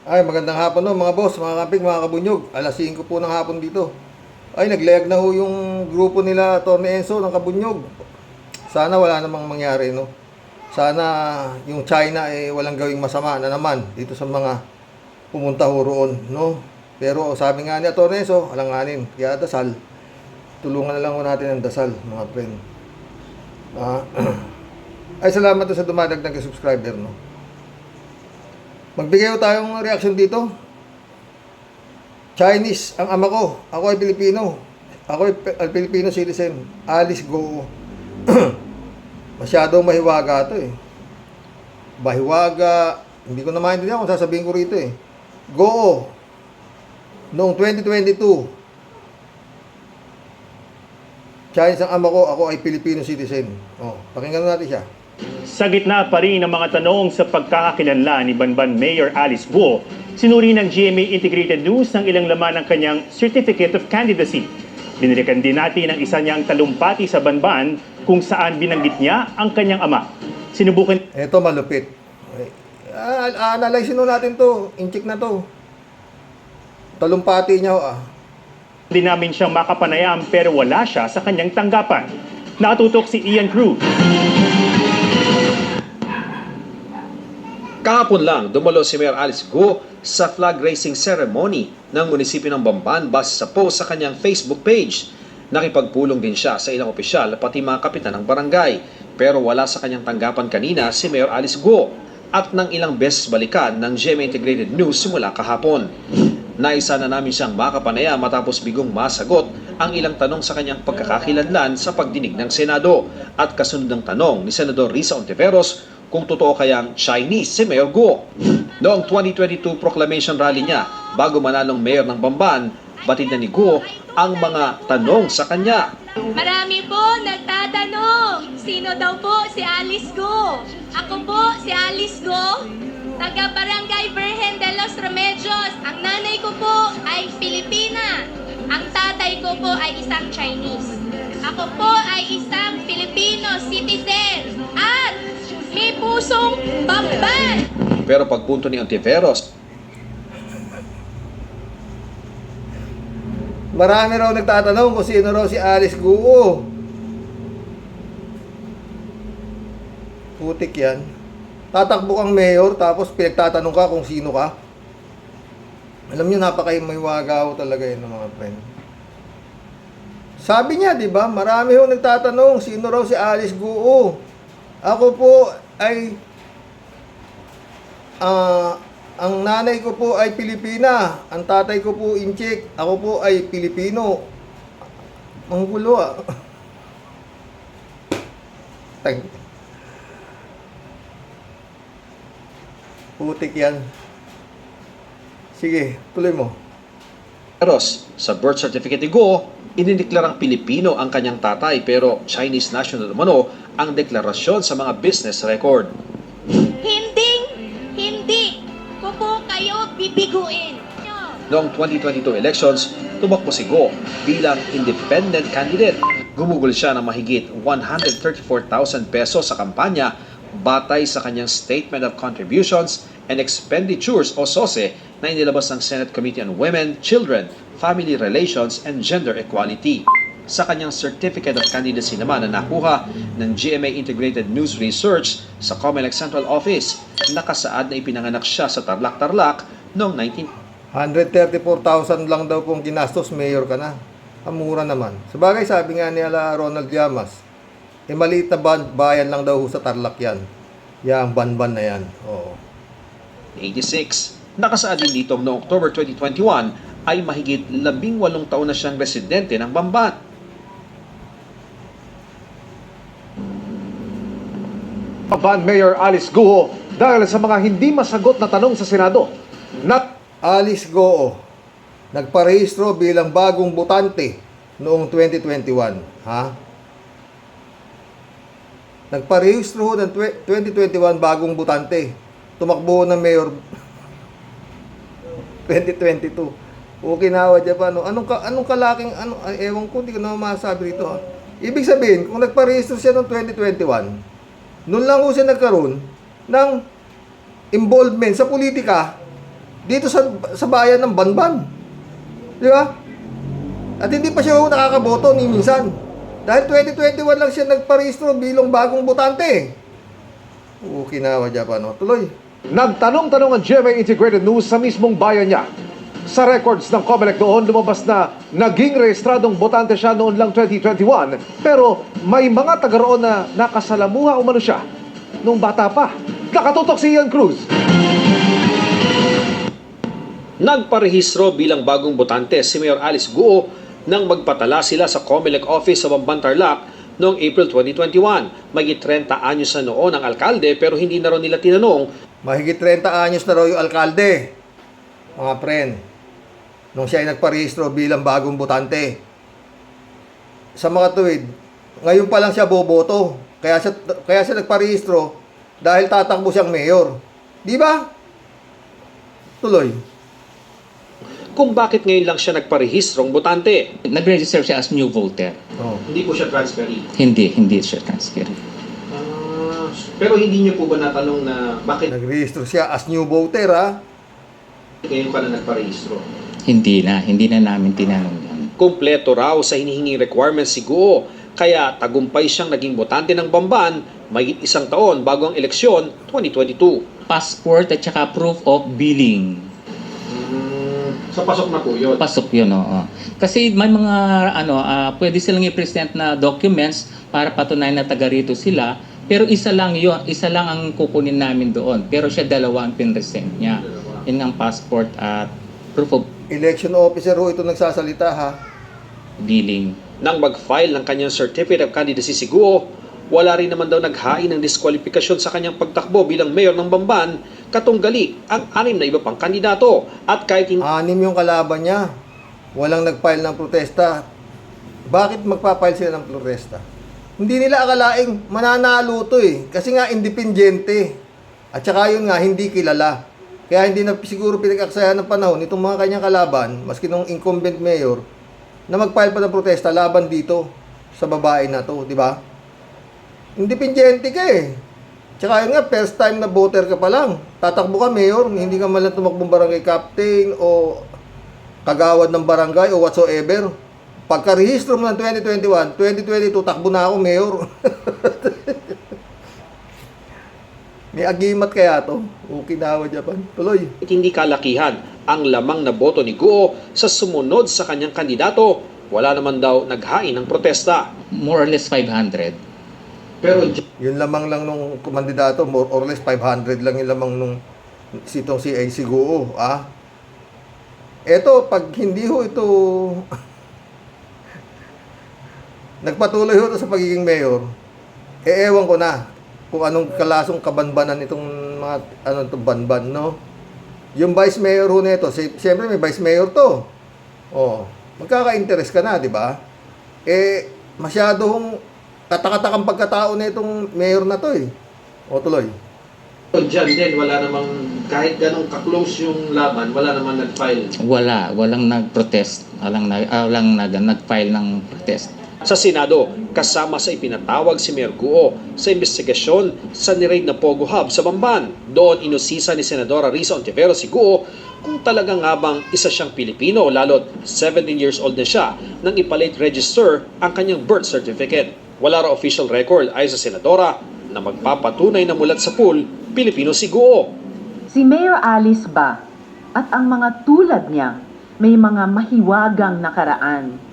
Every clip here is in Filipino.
Ay, magandang hapon no, mga boss, mga kamping, mga kabunyog. Alas 5 po ng hapon dito. Ay, naglayag na ho yung grupo nila, Tony Enzo ng Kabunyog. Sana wala namang mangyari, no? Sana yung China walang gawing masama na naman dito sa mga pumunta ho roon, no? Pero sabi nga niya, Tony Enzo, alanganin, kaya dasal. Tulungan na lang ho natin ang dasal, mga friend. Ah, ay, salamat sa dumadagdag na subscriber, no? Magbigay tayong reaction dito. Chinese ang ama ko. Ako ay Pilipino. Ako ay Filipino citizen. Alice Go. Masyadong mahiwaga to eh. Mahiwaga. Hindi ko na maintindihan kung sasabihin ko rito eh. Go. Noong 2022. Chinese ang ama ko. Ako ay Filipino citizen. Oh, pakinggan natin siya. Sa gitna pa rin ng mga tanong sa pagkakakilanlan ni Banban Mayor Alice Guo, sinuri ng GMA Integrated News ng ilang laman ng kanyang Certificate of Candidacy. Binilikan din natin ang isa niyang talumpati sa Banban kung saan binanggit niya ang kanyang ama. Sinubukan Ito malupit. Analyze natin to. Incheck na to. Talumpati niya din namin siyang makapanayam pero wala siya sa kanyang tanggapan. Nakatutok si Ian Cruz. Kahapon lang, dumalo si Mayor Alice Guo sa flag raising ceremony ng munisipyo ng Bamban base sa post sa kanyang Facebook page. Nakipagpulong din siya sa ilang opisyal pati mga kapitan ng barangay. Pero wala sa kanyang tanggapan kanina si Mayor Alice Guo at nang ilang beses balikan ng GMA Integrated News simula kahapon. Naisa na namin siyang makapanaya matapos bigong masagot ang ilang tanong sa kanyang pagkakakilanlan sa pagdinig ng Senado at kasunod ng tanong ni Senador Risa Ontiveros kung totoo kayang Chinese si Mayor Guo. Noong 2022 proclamation rally niya bago manalong mayor ng Bamban, batid na ni Guo ang mga tanong sa kanya. Marami po nagtatanong, sino daw po si Alice Guo? Ako po si Alice Guo, taga Barangay Virgen de los Remedios. Ang nanay ko po ay Pilipina. Ang tatay ko po ay isang Chinese. Ako po ay isang Filipino citizen at may pusong Bamban. Pero pagpunto ni Ontiveros, marami raw nagtatanong kung sino raw si Alice Guo. Putik yan. Tatakbo kang mayor tapos pinagtatanong ka kung sino ka. Alam niyo, napaka-mahiwaga talaga yun mga friend. Sabi niya, di ba? Marami ho nagtatanong sino raw si Alice Guo. Ako po ay ang nanay ko po ay Pilipina, ang tatay ko po Incheck, ako po ay Pilipino. Ang gulo Putik yan. Sige, tuloy mo. sa birth certificate ni Guo, inineklarang Pilipino ang kanyang tatay pero Chinese national umano ang deklarasyon sa mga business record. Hindi ko po kayo bibiguin. Noong 2022 elections, tumakbo si Guo bilang independent candidate. Gumugol siya ng mahigit 134,000 pesos sa kampanya batay sa kanyang Statement of Contributions and Expenditures o SOSE na inilabas ng Senate Committee on Women, Children, Family Relations and Gender Equality. Sa kanyang Certificate of Candidacy naman na nakuha ng GMA Integrated News Research sa COMELEC Central Office, nakasaad na ipinanganak siya sa Tarlac noong 134,000 lang daw pong ginastos, mayor ka na. Ang mura naman. Sabagay, sabi nga ni Ronald Llamas, maliit na bayan lang daw sa Tarlac yan. Yang Banban na yan. Oo. 86. Nakasaad din dito noong October 2021 ay mahigit 18 taon na siyang residente ng Bamban. Bamban Mayor Alice Guo dahil sa mga hindi masagot na tanong sa Senado. Alice Guo, nagparehistro bilang bagong botante noong 2021. Ha? Nagparehistro ng 2021 bagong botante. Tumakbo ng mayor 2022. Okinawa, Japan. Anong kalaking, ewan ko, hindi ko na masabi rito. Ibig sabihin, kung nagparehistro siya noong 2021, noon lang ho siya nagkaroon ng involvement sa politika. dito sa bayan ng Banban. Di ba? At hindi pa siya nakakaboto ni minsan. Dahil 2021 lang siya nagparehistro bilang bagong botante. Kinawa Japan. Tuloy. Nagtanong-tanong ang GMA Integrated News sa mismong bayan niya. Sa records ng COMELEC noon, lumabas na naging rehistradong botante siya noon lang 2021. Pero may mga taga roon na nakasalamuha umano siya nung bata pa. Nakatutok si Ian Cruz. Nagparehistro bilang bagong botante si Mayor Alice Guo nang magpatala sila sa COMELEC office sa Bamban, Tarlac noong April 2021. Mahigit 30 anyos na noon ang alkalde pero hindi na raw nila tinanong. Mahigit 30 anyos na raw yung alkalde. Mga friend. Nung siya ay nagparehistro bilang bagong botante. Sa mga tuwid, ngayon pa lang siya boboto. Kaya siya nagparehistro dahil tatakbo siyang mayor. Di ba? Tuloy. Kung bakit ngayon lang siya nagparehistrong botante. Nag-register siya as new voter. Oh. Hindi po siya transferee. Hindi siya transfer. Pero hindi niyo po ba natanong na bakit Nagrehistro siya as new voter, ha? ngayon ka na nagparehistro? Hindi na namin tinanong yan. Kompleto raw sa hinihinging requirements si Guo, kaya tagumpay siyang naging botante ng Bamban mahigit isang taon bago ang eleksyon 2022. Passport at saka proof of billing. So pasok na po yun. Pasok yun, oo. Kasi may mga, pwede silang i-present na documents para patunayan na taga rito sila. Pero isa lang yun, isa lang ang kukunin namin doon. Pero siya dalawa ang pinresent niya. Yun ang passport at proof of Election officer ho ito nagsasalita, ha? billing. Nang mag-file ng kanyang Certificate of Candidacy si Guo, wala rin naman daw naghain ng diskwalifikasyon sa kanyang pagtakbo bilang mayor ng Bamban, katunggali ang 6 na iba pang kandidato. At kahit hindi 6 yung kalaban niya. Walang nag-file ng protesta. Bakit magpa-file sila ng protesta? Hindi nila akalaing mananalo to eh. Kasi nga independyente. At saka yun nga, hindi kilala. Kaya hindi na siguro pinag-aksayan ng panahon itong mga kanyang kalaban, maski nung incumbent mayor, na mag-file pa ng protesta laban dito sa babae na to, di ba? Independyente ka eh. Tsaka yun nga, first time na voter ka pa lang. Tatakbo ka, mayor, hindi ka malang tumakbong barangay captain o kagawad ng barangay o whatsoever. Pagka-rehistro mo ng 2021, 2022, takbo na ako, mayor. May agimat kaya to? Okinawa Japan. Tuloy. hindi kalakihan ang lamang na boto ni Guo sa sumunod sa kanyang kandidato, wala naman daw naghain ng protesta. More or less 500. Pero Yun lamang lang nung kandidato, more or less 500 lang yung lamang nung sitong si AC Guo. Eto, pag hindi ho ito nagpatuloy ho ito sa pagiging mayor, ewan ko na kung anong kalasong kabanbanan itong mga itong banban, no? Yung vice mayor ho nito, siyempre may vice mayor to. Magkaka-interest ka na, di ba? Masyadong katakatakang pagkatao na itong mayor na to eh. Tuloy. dyan din, wala namang, kahit ganong ka-close yung laban, wala namang nag-file. Walang nag-protest. Walang nag-file ng protest. Sa Senado, kasama sa ipinatawag si Mayor Guo sa investigasyon sa ni-raid na Pogo Hub sa Bamban. Doon inusisa ni Senadora Risa Ontiveros si Guo kung talagang nga bang isa siyang Pilipino, lalo't 17 years old na siya nang ipalate register ang kanyang birth certificate. Wala raw official record ay sa Senadora na magpapatunay na mulat sa pool, Pilipino si Guo. Si Mayor Alice ba at ang mga tulad niya may mga mahiwagang nakaraan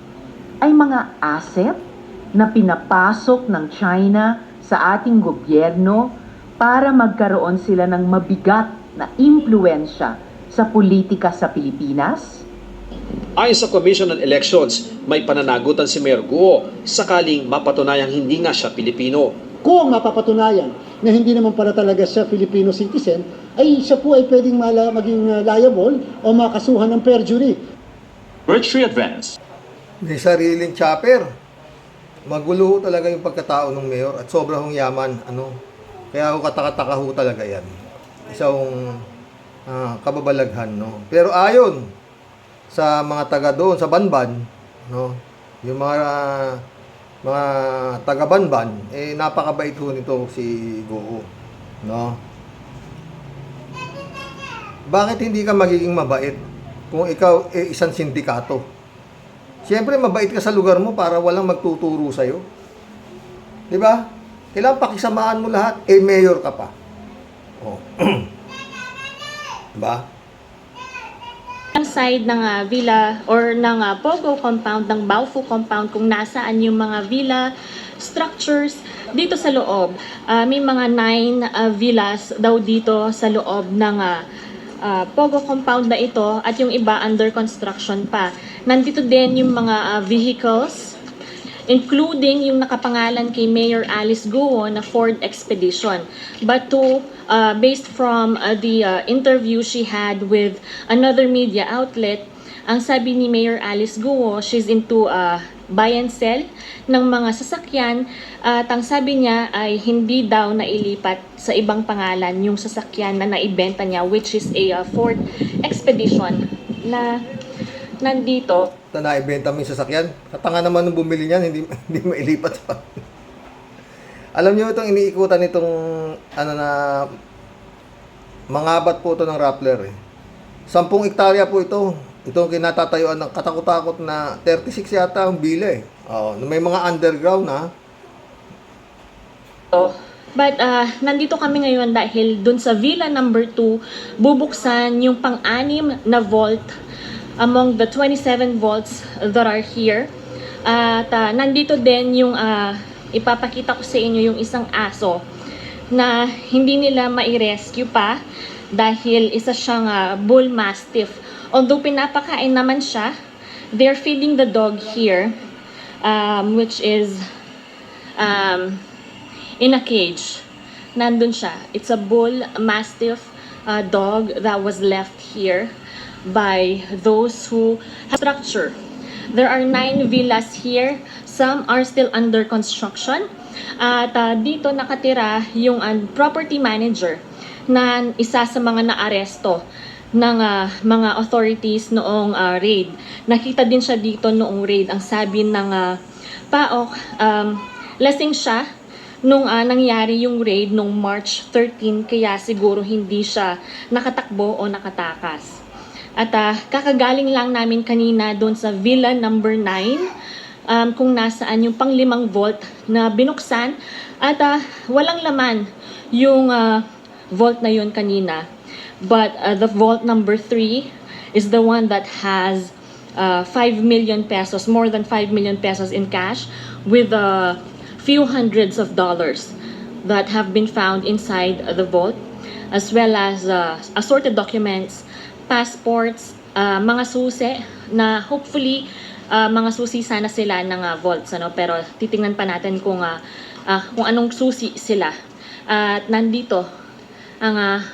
ay mga asset na pinapasok ng China sa ating gobyerno para magkaroon sila ng mabigat na impluensya sa politika sa Pilipinas? Ayon sa Commission on Elections, may pananagutan si Mayor Guo sakaling mapatunayang hindi nga siya Pilipino. Kung mapapatunayan na hindi naman para talaga siya Filipino citizen, ay siya po ay pwedeng maging liable o makasuhan ng perjury. Virtually advanced. May sariling chopper. Magulo ho talaga yung pagkatao ng mayor at sobrang yaman. Kaya ho katakataka ho talaga yan. Isang kababalaghan, no? Pero ayon sa mga taga doon, sa Banban, no? Yung mga taga Banban, napakabait ho nito si Guo, no? bakit hindi ka magiging mabait kung ikaw isang sindikato? Siyempre, mabait ka sa lugar mo para walang magtuturo sa'yo. Di ba? Kailangan pakisamahan mo lahat. Mayor ka pa. Oh. Diba? Ang side ng villa or ng Pogo compound, ng Baofu compound, kung nasaan yung mga villa structures dito sa loob. May mga 9 villas daw dito sa loob ng Pogo compound na ito at yung iba under construction pa. Nandito din yung mga vehicles, including yung nakapangalan kay Mayor Alice Guo na Ford Expedition. But based from the interview she had with another media outlet, ang sabi ni Mayor Alice Guo, she's into buy and sell ng mga sasakyan at ang sabi niya ay hindi daw nailipat sa ibang pangalan yung sasakyan na naibenta niya, which is a Ford Expedition na nandito. Naibenta mo yung sasakyan. Katanga naman nung bumili niyan, hindi mailipat pa. Alam niyo itong iniikutan nitong mangabat po ito ng Rappler. 10 hektarya po ito. Itong kinatatayuan ng katakot-takot na 36 yata ang bila may mga underground na. But nandito kami ngayon dahil dun sa Villa number 2, bubuksan yung pang-anim na vault among the 27 vaults that are here. At nandito din yung ipapakita ko sa inyo yung isang aso na hindi nila mai-rescue pa dahil isa siyang bull mastiff. Although pinapakain naman siya, they're feeding the dog here, which is in a cage. Nandun siya. It's a bull mastiff dog that was left here by those who have structure. There are 9 villas here. Some are still under construction. At dito nakatira yung property manager na isa sa mga naaresto ng mga authorities noong raid. Nakita din siya dito noong raid. Ang sabi ng PAOK, lasing siya nung nangyari yung raid nung March 13, kaya siguro hindi siya nakatakbo o nakatakas. At kakagaling lang namin kanina doon sa Villa number 9, kung nasaan yung pang-5 vault na binuksan at walang laman yung vault na yun kanina. But the vault number 3 is the one that has 5 million pesos, more than 5 million pesos in cash with a few hundreds of dollars that have been found inside the vault, as well as assorted documents, passports, mga susi na hopefully mga susi sana sila ng vaults, pero titingnan pa natin kung anong susi sila. At nandito ang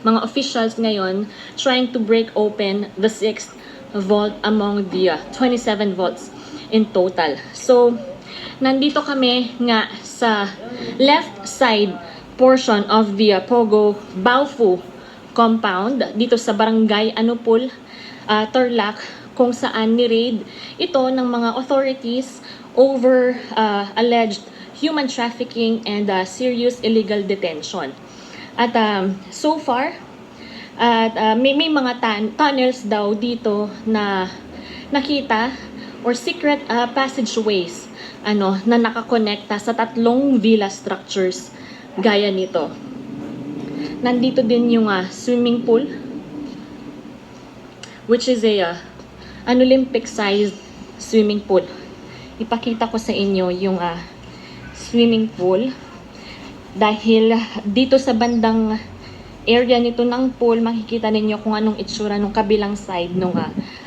mga officials ngayon trying to break open the 6th vault among the 27 vaults in total. So, nandito kami nga sa left side portion of the Pogo Baofu compound, dito sa Barangay Anupul, Tarlac, kung saan ni-raid ito ng mga authorities over alleged human trafficking and serious illegal detention. At so far, may mga tunnels daw dito na nakita or secret passageways na nakakonekta sa 3 villa structures gaya nito. Nandito din yung swimming pool, which is an Olympic-sized swimming pool. Ipakita ko sa inyo yung swimming pool. Dahil dito sa bandang area nito ng pool, makikita ninyo kung anong itsura ng kabilang side ng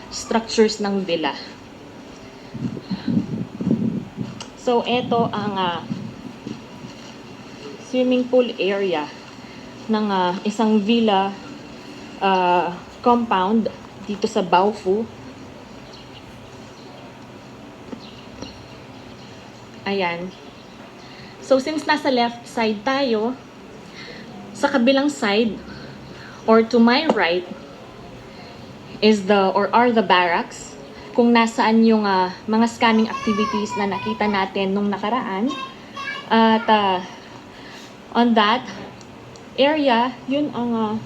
structures ng villa. So, ito ang swimming pool area ng isang villa compound dito sa Baofu. Ayan. So, since nasa left side tayo, sa kabilang side, or to my right, are the barracks, kung nasaan yung mga scamming activities na nakita natin nung nakaraan. At on that area, yun ang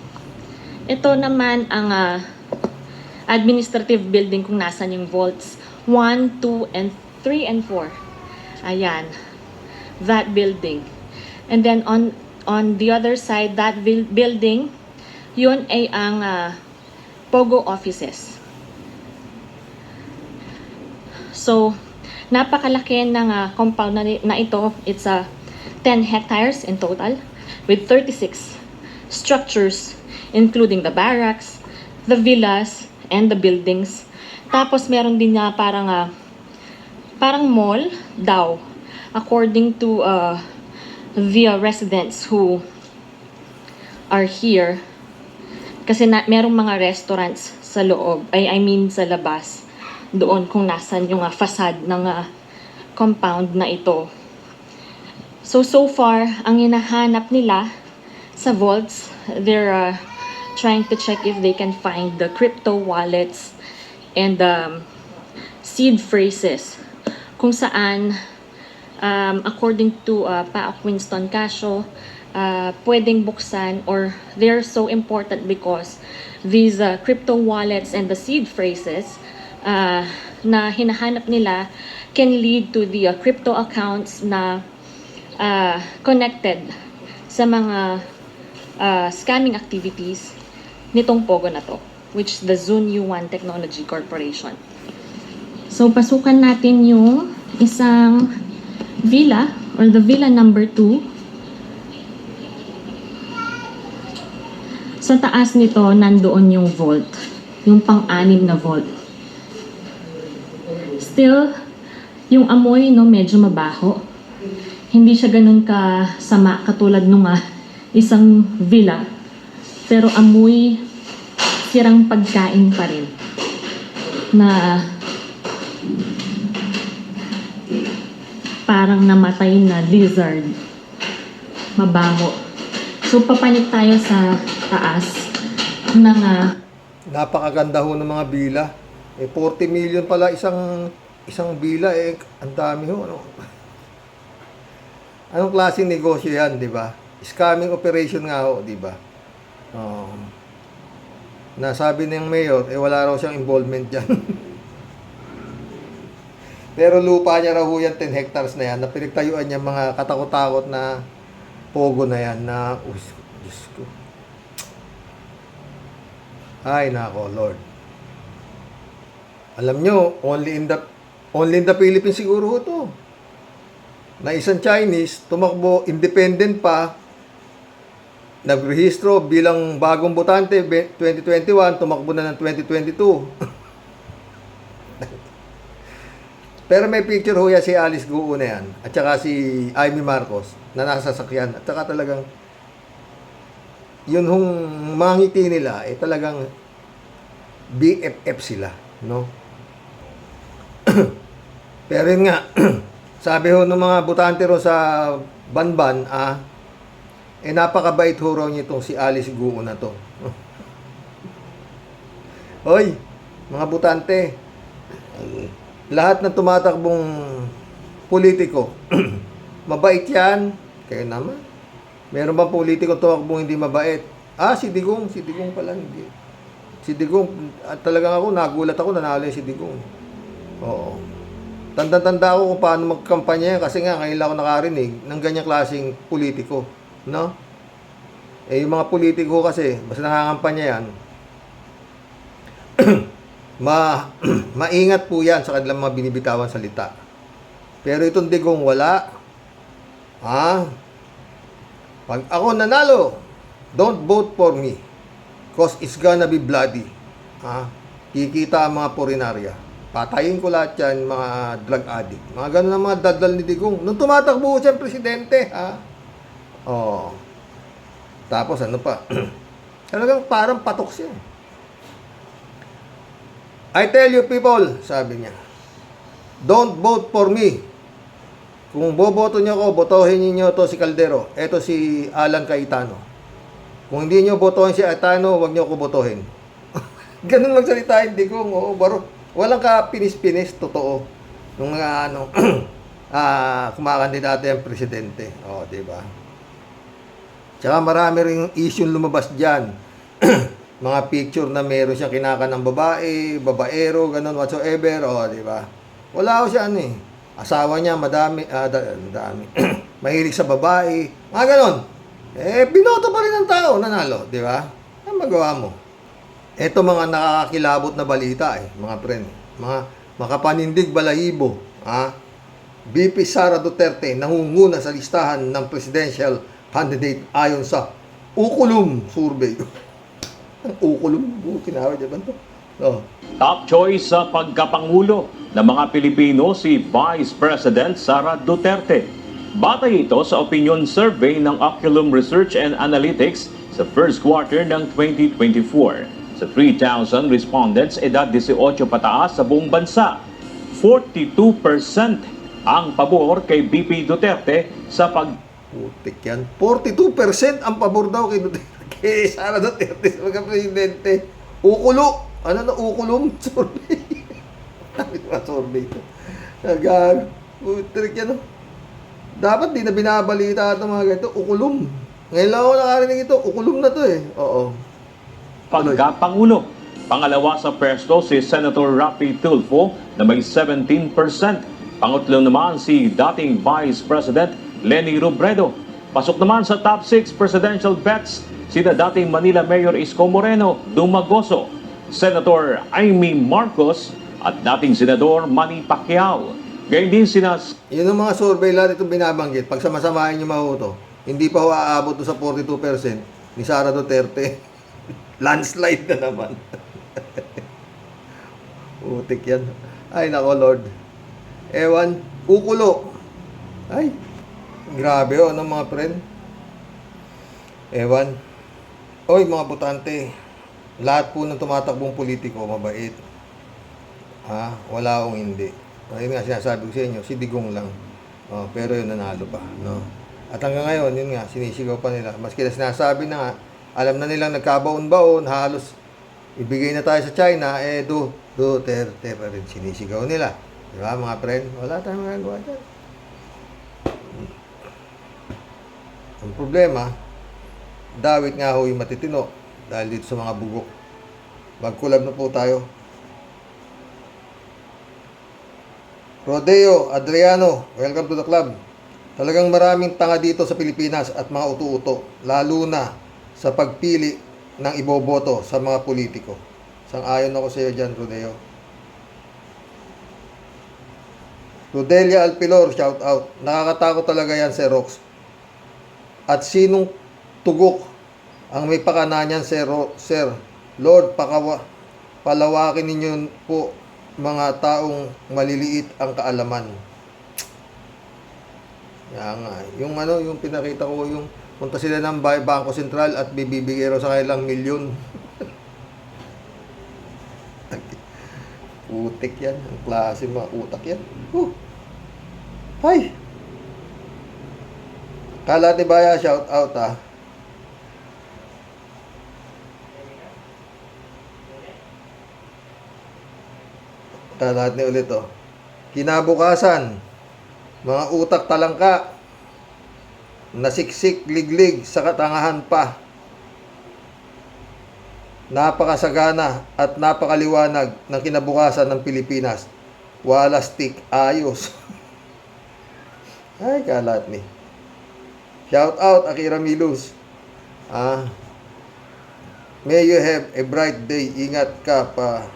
Ito naman ang administrative building kung nasan yung vaults 1, 2, and 3 and 4. Ayan. That building. And then on the other side, that building, yun ay ang POGO offices. So, napakalaki ng compound na ito. It's 10 hectares in total with 36 structures including the barracks, the villas, and the buildings. Tapos meron din na parang mall daw according to the residents who are here. Kasi merong mga restaurants sa loob, I mean sa labas, doon kung nasan yung facade ng compound na ito. So far, ang hinahanap nila sa vaults, they're trying to check if they can find the crypto wallets and seed phrases kung saan, according to Paok Winston Casio, pwedeng buksan or they're so important because these crypto wallets and the seed phrases na hinahanap nila can lead to the crypto accounts na connected sa mga scamming activities nitong POGO na to, which is the Zunyuan Technology Corporation. So, pasukan natin yung isang villa or the villa number 2. Sa taas nito, nandoon yung vault, yung pang-anim na vault. Still, yung amoy, no, medyo mabaho. Hindi siya ganun kasama katulad nung isang villa. Pero amoy sirang pagkain pa rin. Na parang namatay na lizard. Mabaho. So, papanik tayo sa taas ng Napakaganda ho ng mga bila. 40 million pala isang bila, ang dami ho, ano? Anong klaseng negosyo yan, di ba? Scamming operation nga ho, di ba? Nasabi ng mayor, wala raw siyang involvement dyan. Pero lupa niya raw ho yan, 10 hectares na yan, na pinagtayuan niya mga katakot-takot na POGO na yan, na, Diyos ko. Ay, nako, Lord. Alam nyo, only in the Philippines siguro ito. Na isang Chinese, tumakbo, independent pa, nagrehistro bilang bagong botante 2021, tumakbo na ng 2022. Pero may picture ho yan si Alice Guo na yan, at saka si Amy Marcos, na nasa sasakyan, at saka talagang, yun hong mangiti nila, talagang BFF sila, no? Pero yun nga, sabi ho ng mga butante ro sa Banban, napakabait ho raw niyo itong si Alice Guo na to. Hoy, mga butante, lahat ng tumatakbong politiko, mabait yan. Kayo naman. Meron ba politiko tumakbong hindi mabait? Si Digong pala hindi. Si Digong, talagang ako, nagulat ako, nanalo si Digong. Oo. Tanda-tanda ako kung paano magkampanya yan kasi nga ngayon lang ako nakarinig ng ganyang klaseng politiko, no? Yung mga politiko kasi basta nangangampanya yan, maingat po yan sa kanilang mga binibitawan salita. Pero itong Digong wala. Pag ako nanalo, don't vote for me cause it's gonna be bloody. Kikita ang mga purinarya. Patayin ko lahat yan, mga drug addict. Mga ganun ang mga dadal ni Digong. Nung tumatakbo siya presidente, Tapos ano pa? Talagang parang patok siya. I tell you people, sabi niya, don't vote for me. Kung boboto niyo ako, botohin niyo to si Caldero. Ito si Alan Cayetano. Kung hindi niyo botohin si Cayetano, huwag niyo ako botohin. Ganun lang salita, hindi ko, baro. Walang ka-pinis-pinis, totoo. Nung mga kumakandidato yung presidente. Diba? Tsaka marami rin issue lumabas dyan. mga picture na meron siyang kinaka ng babae, babaero, ganun, whatsoever, o, di ba? Wala ko siya, ano eh. Asawa niya, madami, madami. Mahilig sa babae, mga ganun. Eh, binoto pa rin ng tao, nanalo, di ba? Ano magawa mo? Ito mga nakakakilabot na balita eh, mga friend. Mga makapanindig balahibo, BP Sara Duterte nangunguna sa listahan ng presidential candidate ayon sa Ukulum survey. Ang Ukulum, kinawag niya ba ito? No. Top choice sa pagkapangulo ng mga Pilipino si Vice President Sara Duterte. Batay ito sa opinion survey ng Oculum Research and Analytics sa first quarter ng 2024. Sa 3,000 respondents edad 18 pataas sa buong bansa, 42% ang pabor kay BP Duterte sa Putik yan. 42% ang pabor daw kay Duterte. Kay Sara Duterte sa pagka-presidente. Ukulo. Ano na ukulum? Survey. Sabi ko survey ito. Nagag. Putik yan. Dapat di na binabalita ito mga ganito. Ukulum. Ngayon lang ako nakarinig ito. Ukulum na to eh. Oo. pagkapangulo. Pangalawa sa pwesto si Senator Raffy Tulfo na may 17%. Pangatlo naman si dating Vice President Leni Robredo. Pasok naman sa top 6 presidential bets sina dating Manila Mayor Isko Moreno Dumagoso, Senator Amy Marcos at dating Senador Manny Pacquiao. Gayun din sina... Yun ang mga survey lahat itong binabanggit. Pag samasamahin nyo mahuto, hindi pa aabot sa 42% ni Sara Duterte. Landslide na naman. Utik yan. Ay, nako Lord. Ewan, ukulo. Ay, grabe o, ano mga friend? Ewan. Oy, mga botante. Lahat po ng tumatakbong politiko, mabait. Wala akong hindi. Ayun nga, sinasabi ko sa inyo, si Digong lang. Pero yun, nanalo pa. No? At hanggang ngayon, yun nga, sinisigaw pa nila. Maski na sinasabi na nga, alam na nilang nagkabaon-baon, halos ibigay na tayo sa China, Duterte pa rin sinisigaw nila. Di ba, mga friend? Wala tayong magagawa dyan. Ang problema, dawit nga ho yung matitino dahil dito sa mga bugok. Mag-collab na po tayo. Rodeo Adriano, welcome to the club. Talagang maraming tanga dito sa Pilipinas at mga utu-uto, lalo na sa pagpili ng iboboto sa mga politiko. Sang-ayon ako sa iyo dyan, Rodeo. Rodelia Alpilor, shout out. Nakakatakot talaga yan, Sir Rox. At sinong tugok ang may pakana niyan, Sir? Lord, palawakin ninyo po mga taong maliliit ang kaalaman. Yan nga. Yung pinakita ko, yung punta sila ng Bangko Sentral at bibibigay raw sa kanilang milyon. Utik yan. Ang klase mga utak yan. Ay! Kalati Baya, shout out Kalati ulit Kinabukasan, mga utak talangka, nasiksik liglig sa katangahan pa. Napakasagana at napakaliwanag ng kinabukasan ng Pilipinas. Walastik, ayos. Ay, kalat ni. Shout out, Akira Milus. May you have a bright day. Ingat ka pa.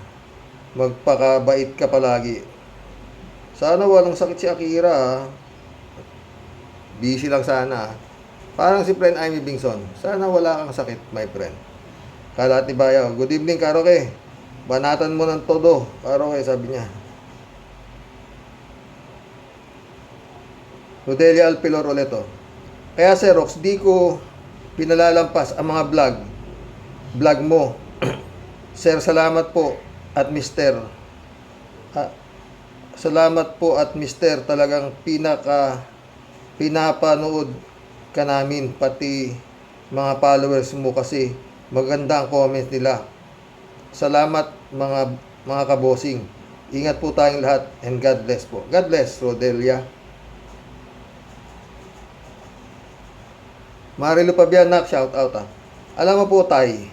Magpakabait ka palagi. Sana walang sakit si Akira. Busy lang sana. Parang si friend Amy Bingson. Sana wala kang sakit, my friend. Kalat ni Bayaw. Good evening, Karoke. Banatan mo ng todo. Karoke, sabi niya. Rodelia Alpilor ulit Kaya Sir Rox, di ko pinalalampas ang mga vlog mo. Sir, salamat po at Mister. Salamat po at Mister. Talagang pinapanood ka namin, pati mga followers mo kasi maganda ang comments nila. Salamat mga kabosing. Ingat po tayong lahat and God bless po. God bless, Rodelia. Marilu Pabianak, shout out Alam mo po tay,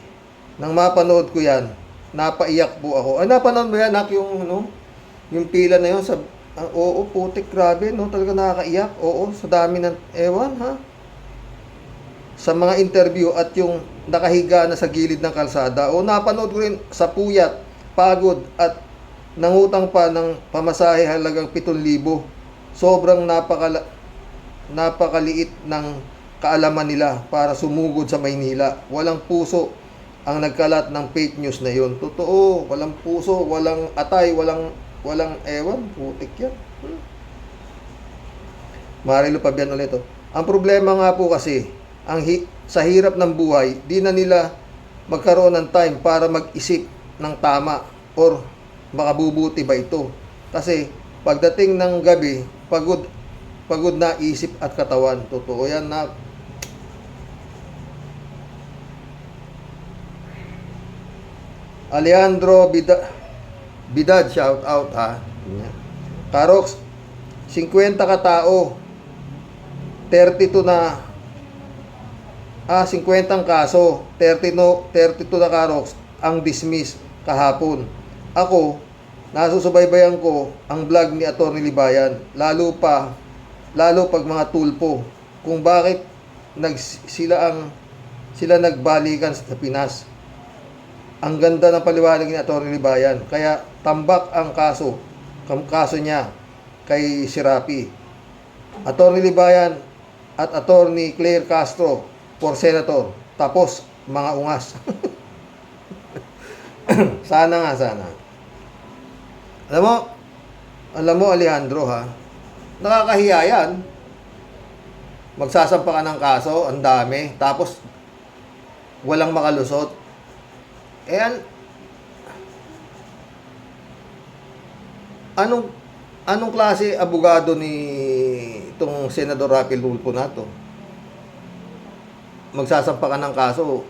Nang mapanood ko yan, napaiyak po ako. Ay, napanood mo yan, Nak, yung pila na yun sa... oo, putik, grabe, no? Talaga nakakaiyak. Oo, sa dami ng... Ewan, ha? Sa mga interview at yung nakahiga na sa gilid ng kalsada. O, napanood ko rin sa puyat, pagod, at nangutang pa ng pamasahe halagang 7,000. Sobrang napakaliit ng kaalaman nila para sumugod sa Maynila. Walang puso ang nagkalat ng fake news na yun. Totoo, walang puso, walang atay, walang ewan, putik yan. Marilo Pabian ulit. Ang problema nga po kasi, sa hirap ng buhay, di na nila magkaroon ng time para mag-isip ng tama or makabubuti ba ito. Kasi pagdating ng gabi, pagod na isip at katawan. Totoo yan, na Alejandro Bidad, shout out, ha. Karox, 50 katao, 32 na 50 ang kaso, 32 na Karox ang dismiss kahapon. Ako, nasusubaybayan ko ang vlog ni Atty. Libayan, lalo pag mga tulpo, kung bakit sila nagbalikan sa Pinas. Ang ganda ng paliwanag ni Atty. Libayan, kaya tambak ang kaso niya kay Sirapi. Atty. Libayan at Atty. Claire Castro for Senator, tapos mga ungas. Sana. Alam mo Alejandro, ha, nakakahiya yan. Magsasampa ka ng kaso, ang dami, tapos walang makalusot. Anong klase abogado ni itong Senador Rapi Tulfo na to? Magsasampa ka ng kaso.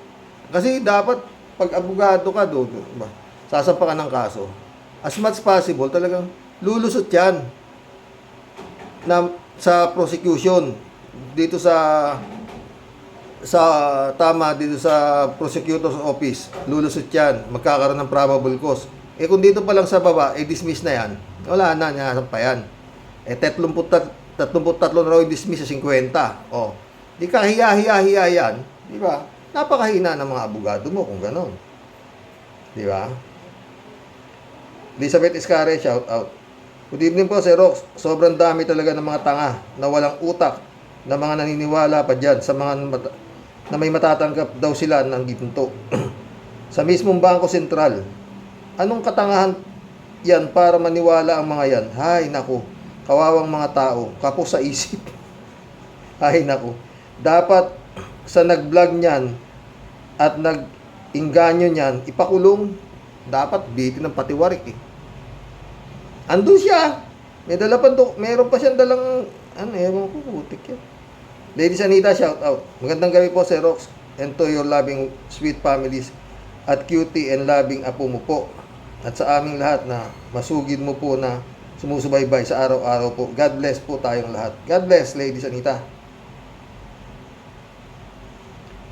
Kasi dapat pag abogado ka sasampa ka ng kaso, as much possible talagang lulusot yan sa prosecution dito sa prosecutor's office. Lulusot yan, magkakaroon ng probable cause. Kung dito pa lang sa baba, dismiss na yan, wala na, nasampa yan. 33 na raw dismiss sa 50. Di ka hiya yan, di ba? Napakahina ng mga abogado mo kung ganon. Di ba? Elizabeth Iscare, shout out. Good evening po, Sir Rox. Sobrang dami talaga ng mga tanga na walang utak na mga naniniwala pa dyan sa mga na may matatanggap daw sila ng ginto. Sa mismong Bangko Sentral. Anong katangahan yan para maniwala ang mga yan? Hay, naku. Kawawang mga tao. Kapos sa isip. Hay, naku. Dapat sa nag-vlog niyan at nag-inganyo niyan, ipakulong. Dapat bitin ng patiwarik eh. Andun siya. Meron pa siyang dalang, ewan ko, butik yan. Ladies Anita, shout out. Magandang gabi po, Sir Rox, and to your loving sweet families at cutie and loving apo mo po. At sa aming lahat na masugid mo po na sumusubaybay sa araw-araw po. God bless po tayong lahat. God bless, Ladies Anita.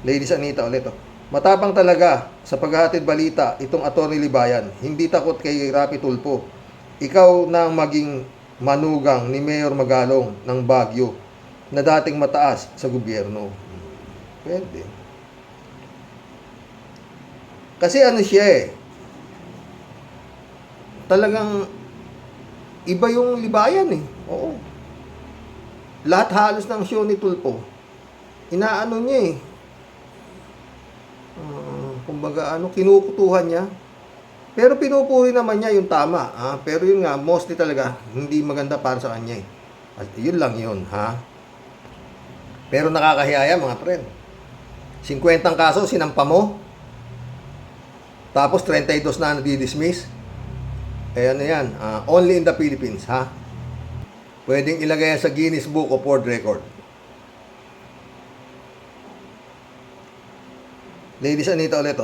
Ladies Anita ulit. Matapang talaga sa paghahatid balita itong Atty. Libayan. Hindi takot kay Rapi Tulfo. Ikaw nang maging manugang ni Mayor Magalong ng Baguio na dating mataas sa gobyerno. Pwede. Kasi siya talagang iba yung Libayan eh. Oo. Lahat halos ng show ni Tulfo, inaano niya eh. Kumbaga kinukutuhan niya. Pero pinupuri naman niya yung tama. Pero yun nga, mostly talaga, hindi maganda para sa kanya eh. At yun lang yun, ha? Pero nakakahiyaya mga friend. 50 ang kaso, sinampa mo. Tapos 32 na nadi-dismiss. Ano yan? Only in the Philippines, ha? Pwedeng ilagay yan sa Guinness Book of World Record. Ladies Anita ulit.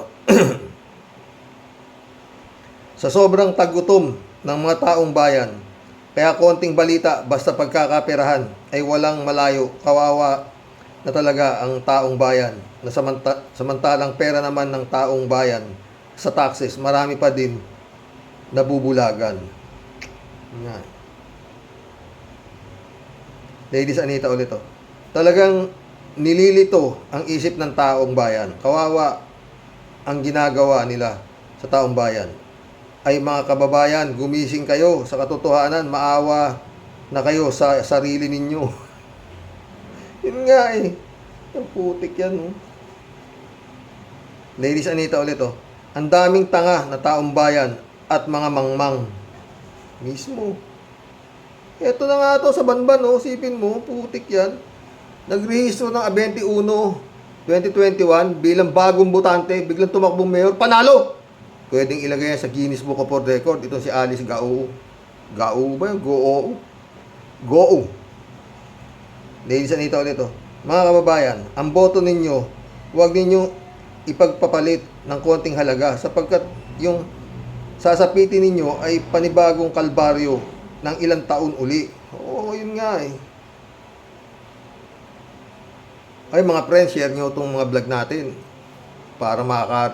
Sa sobrang tagutom ng mga taong bayan, kaya konting balita basta pagkakaperahan ay walang malayo, kawawa na talaga ang taong bayan na Samantalang pera naman ng taong bayan sa taxes, marami pa din nabubulagan. Yan. Ladies Anita ulit to. Talagang nililito ang isip ng taong bayan. Kawawa ang ginagawa nila sa taong bayan. Ay mga kababayan, gumising kayo sa katotohanan, maawa na kayo sa sarili ninyo. Yun nga eh. Ang putik yan. Oh. Ladies Anita ulit oh. Ang daming tanga na taong bayan at mga mangmang. Mismo. Ito na nga to sa Banban oh. Sipin mo, putik yan. Nagrehistro ng 21, 2021 bilang bagong botante, biglang tumakbong mayor, panalo! Pwedeng ilagay yan sa Guinness Book of World Record. Ito si Alice Gao. Gao ba yun? Goo. Ladies Anita ulit oh. Mga kababayan, ang boto ninyo, huwag ninyo ipagpapalit ng konting halaga sapagkat yung sasapitin ninyo ay panibagong kalbaryo ng ilang taon uli. Oo, yun nga eh. Ay mga friends, share nyo itong mga vlog natin para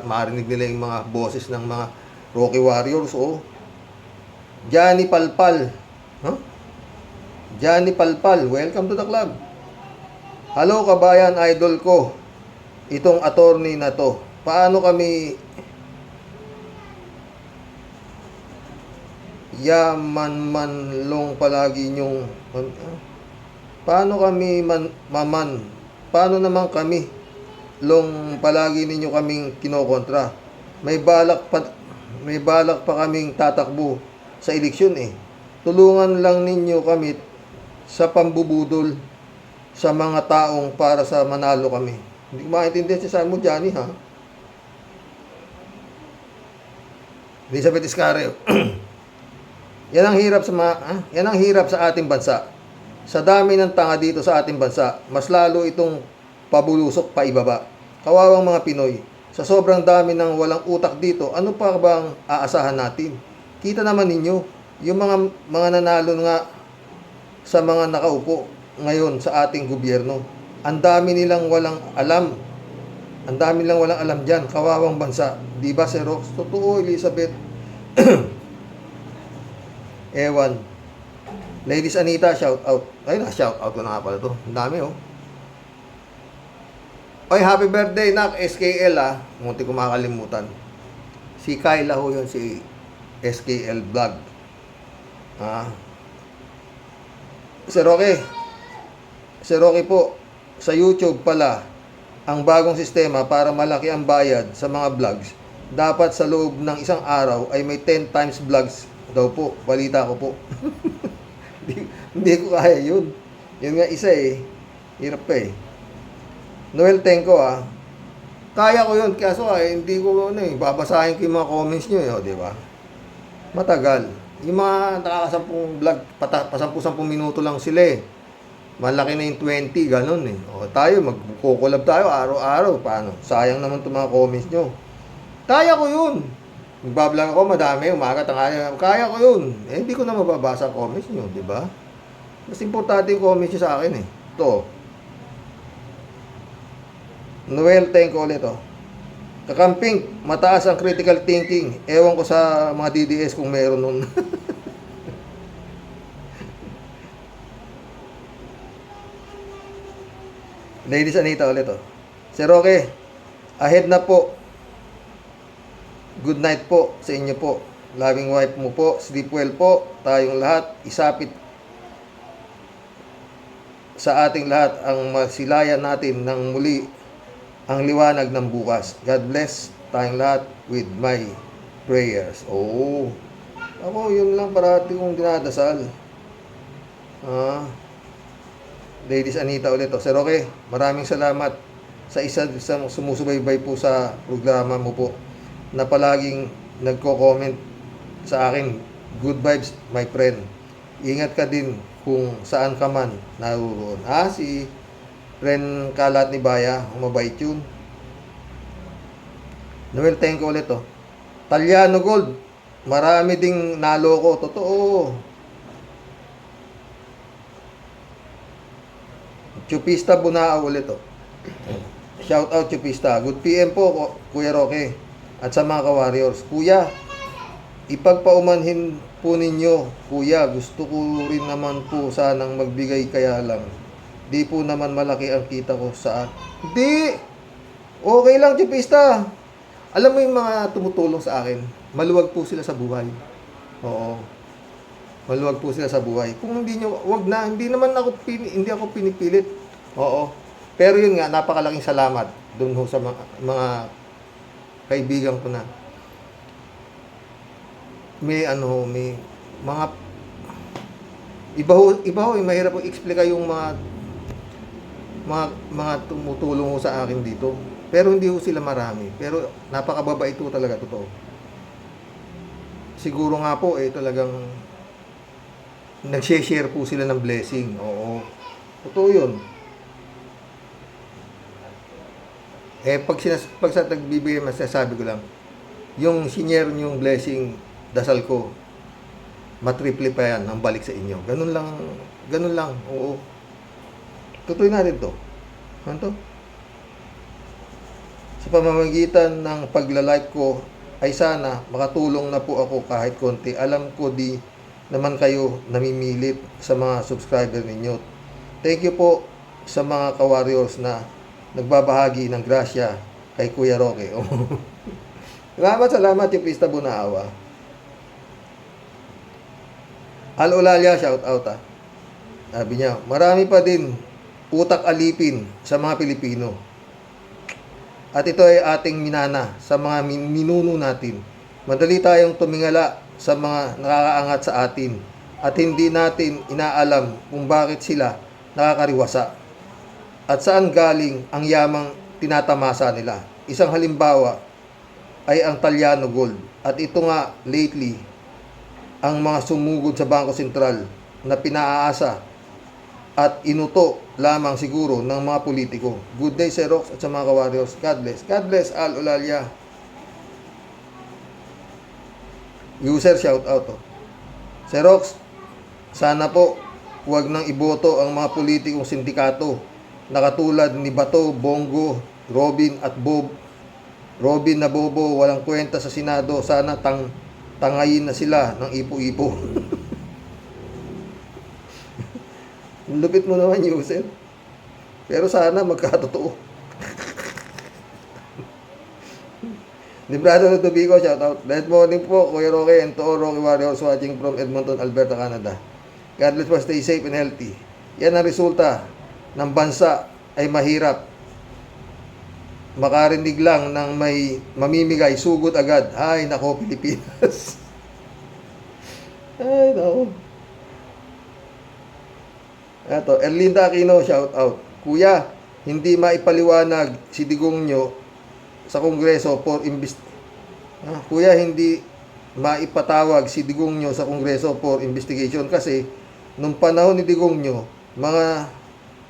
marinig nila yung mga boses ng mga Rocky Warriors. Oh. Johnny Palpal. Huh? Johnny Palpal, welcome to the club. Hello kabayan, idol ko. Itong attorney na to. Paano kami yaman-manlong palagi nyong paano kami paano naman kami long palagi ninyo kaming kinokontra. May balak pa kaming tatakbo sa eleksyon eh. Tulungan lang ninyo kami sa pambubudol sa mga taong para sa manalo kami. Hindi ko maintindihan si San mo, Johnny, ha? Elizabeth Iscareo. Yan ang hirap sa ating bansa. Sa dami ng tanga dito sa ating bansa, mas lalo itong pabulusok pa ibaba. Kawawang mga Pinoy. Sa sobrang dami ng walang utak dito, ano pa bang aasahan natin? Kita naman ninyo, yung mga nanalo nga sa mga nakaupo ngayon sa ating gobyerno. Ang dami nilang walang alam. Ang dami nilang walang alam dyan. Kawawang bansa. Di ba, Sir Rox? Totoo, Elizabeth. Ewan. Ladies Anita, shout out. Ay, shout out ko na nga pala to. Ang dami, oh. Ay, happy birthday, Nak. SKL, ah. Munti ko makakalimutan. Si Kyla ho yun, si SKL Vlog. Ah. Sir Rocky po, sa YouTube pala, ang bagong sistema para malaki ang bayad sa mga vlogs, dapat sa loob ng isang araw ay may 10 times vlogs daw po. Balita ko po. Hindi ko kaya yun. Yun nga isa eh. Hirap pa eh. Noel Tenko ah. Kaya ko yun. Kaso hindi ko babasahin ko yung mga comments nyo eh. Di ba? Matagal. Yung mga nakakasampung vlog, pasampu-sampung minuto lang sila eh. Malaki na yung 20, ganun eh. O tayo, magkukulab tayo araw-araw. Paano? Sayang naman itong mga comments nyo. Kaya ko yun. Magbablog ako, madami, umaga, tanghali. Kaya ko yun. Eh, hindi ko na mababasa ang comments nyo, di ba? Mas importante yung comments nyo sa akin eh. Ito. Noel, thank you ulit oh. Kakamping, mataas ang critical thinking. Ewan ko sa mga DDS kung meron nun. Ladies Anita ulit oh. Sir Roque, ahead na po. Good night po sa inyo po. Loving wife mo po. Sleep well po. Tayong lahat, isapit sa ating lahat ang masilayan natin ng muli ang liwanag ng bukas. God bless tayong lahat with my prayers. Oo. Ako, yun lang parati kong dinadasal. Ladies Anita ulit. Sir Roque, maraming salamat sa isang sumusubaybay po sa programa mo po na palaging nagko-comment sa akin. Good vibes, my friend. Ingat ka din kung saan ka man naroon. Si friend Kalat ni Baya, mabait yun. Noel, thank you ulit Talyano Gold, marami ding naloko. Totoo. Chupista Bunao ulit Shout out Chupista. Good PM po, Kuya Roque. At sa mga ka-warriors. Kuya, ipagpaumanhin po ninyo. Kuya, gusto ko rin naman po sanang magbigay kaya lang. Di po naman malaki ang kita ko sa... Hindi! Okay lang, Chupista. Alam mo yung mga tumutulong sa akin, maluwag po sila sa buhay. Oo. Maluwag po sila sa buhay. Kung hindi nyo, wag na. Hindi naman ako, hindi ako pinipilit. Oo. Pero yun nga, napakalaking salamat doon ho sa mga kaibigan ko na. May mga iba ho, mahirap i-explica yung mga tumutulong ho sa akin dito. Pero hindi ho sila marami. Pero napakababait ho talaga, totoo. Siguro nga po, talagang nag-share po sila ng blessing. Oo. Totoo yun. Pag sa nagbibigay, masasabi ko lang, yung sinyer yung blessing, dasal ko, matriple pa yan ang balik sa inyo. Ganun lang, oo. Tutuloy natin to. Ano to? Sa pamamagitan ng pagla-like ko, ay sana makatulong na po ako kahit konti. Alam ko di naman kayo namimilit sa mga subscriber ninyo. Thank you po sa mga ka-warriors na nagbabahagi ng grasya kay Kuya Roque. Salamat yung Pista Bunaawa. Al-Olalia, shout out Sabi niya, marami pa din utak alipin sa mga Pilipino. At ito ay ating minana sa mga minuno natin. Madali tayong tumingala sa mga nakakaangat sa atin at hindi natin inaalam kung bakit sila nakakariwasa at saan galing ang yamang tinatamasa nila. Isang halimbawa ay ang Talyano Gold. At ito nga lately, ang mga sumugod sa Bangko Sentral na pinaaasa at inuto lamang siguro ng mga politiko. Good day, Sir Rox, at sa mga ka-warriors. God bless. God bless, Al-Olalia. User, shout out. Sir Rox, sana po huwag nang iboto ang mga politikong sindikato na katulad ni Bato, Bongo, Robin at Bob. Robin na bobo, walang kwenta sa Senado. Sana tangayin na sila ng ipo-ipo. Lupit mo naman, user. Pero sana magkatotoo. Librado Lutubico, shout out. Good morning po, Kuya Roque and to all Roque Warriors watching from Edmonton, Alberta, Canada. God bless po, stay safe and healthy. Yan ang resulta ng bansa ay mahirap. Makarinig lang ng may mamimigay, sugod agad. Ay, nako, Pilipinas. Ay, nako. Eto, Erlinda Aquino, shout out. Kuya, hindi maipaliwanag si Digong nyo sa Kongreso for Kuya, hindi maipatawag si Digong nyo sa Kongreso for investigation kasi nung panahon ni Digong nyo, mga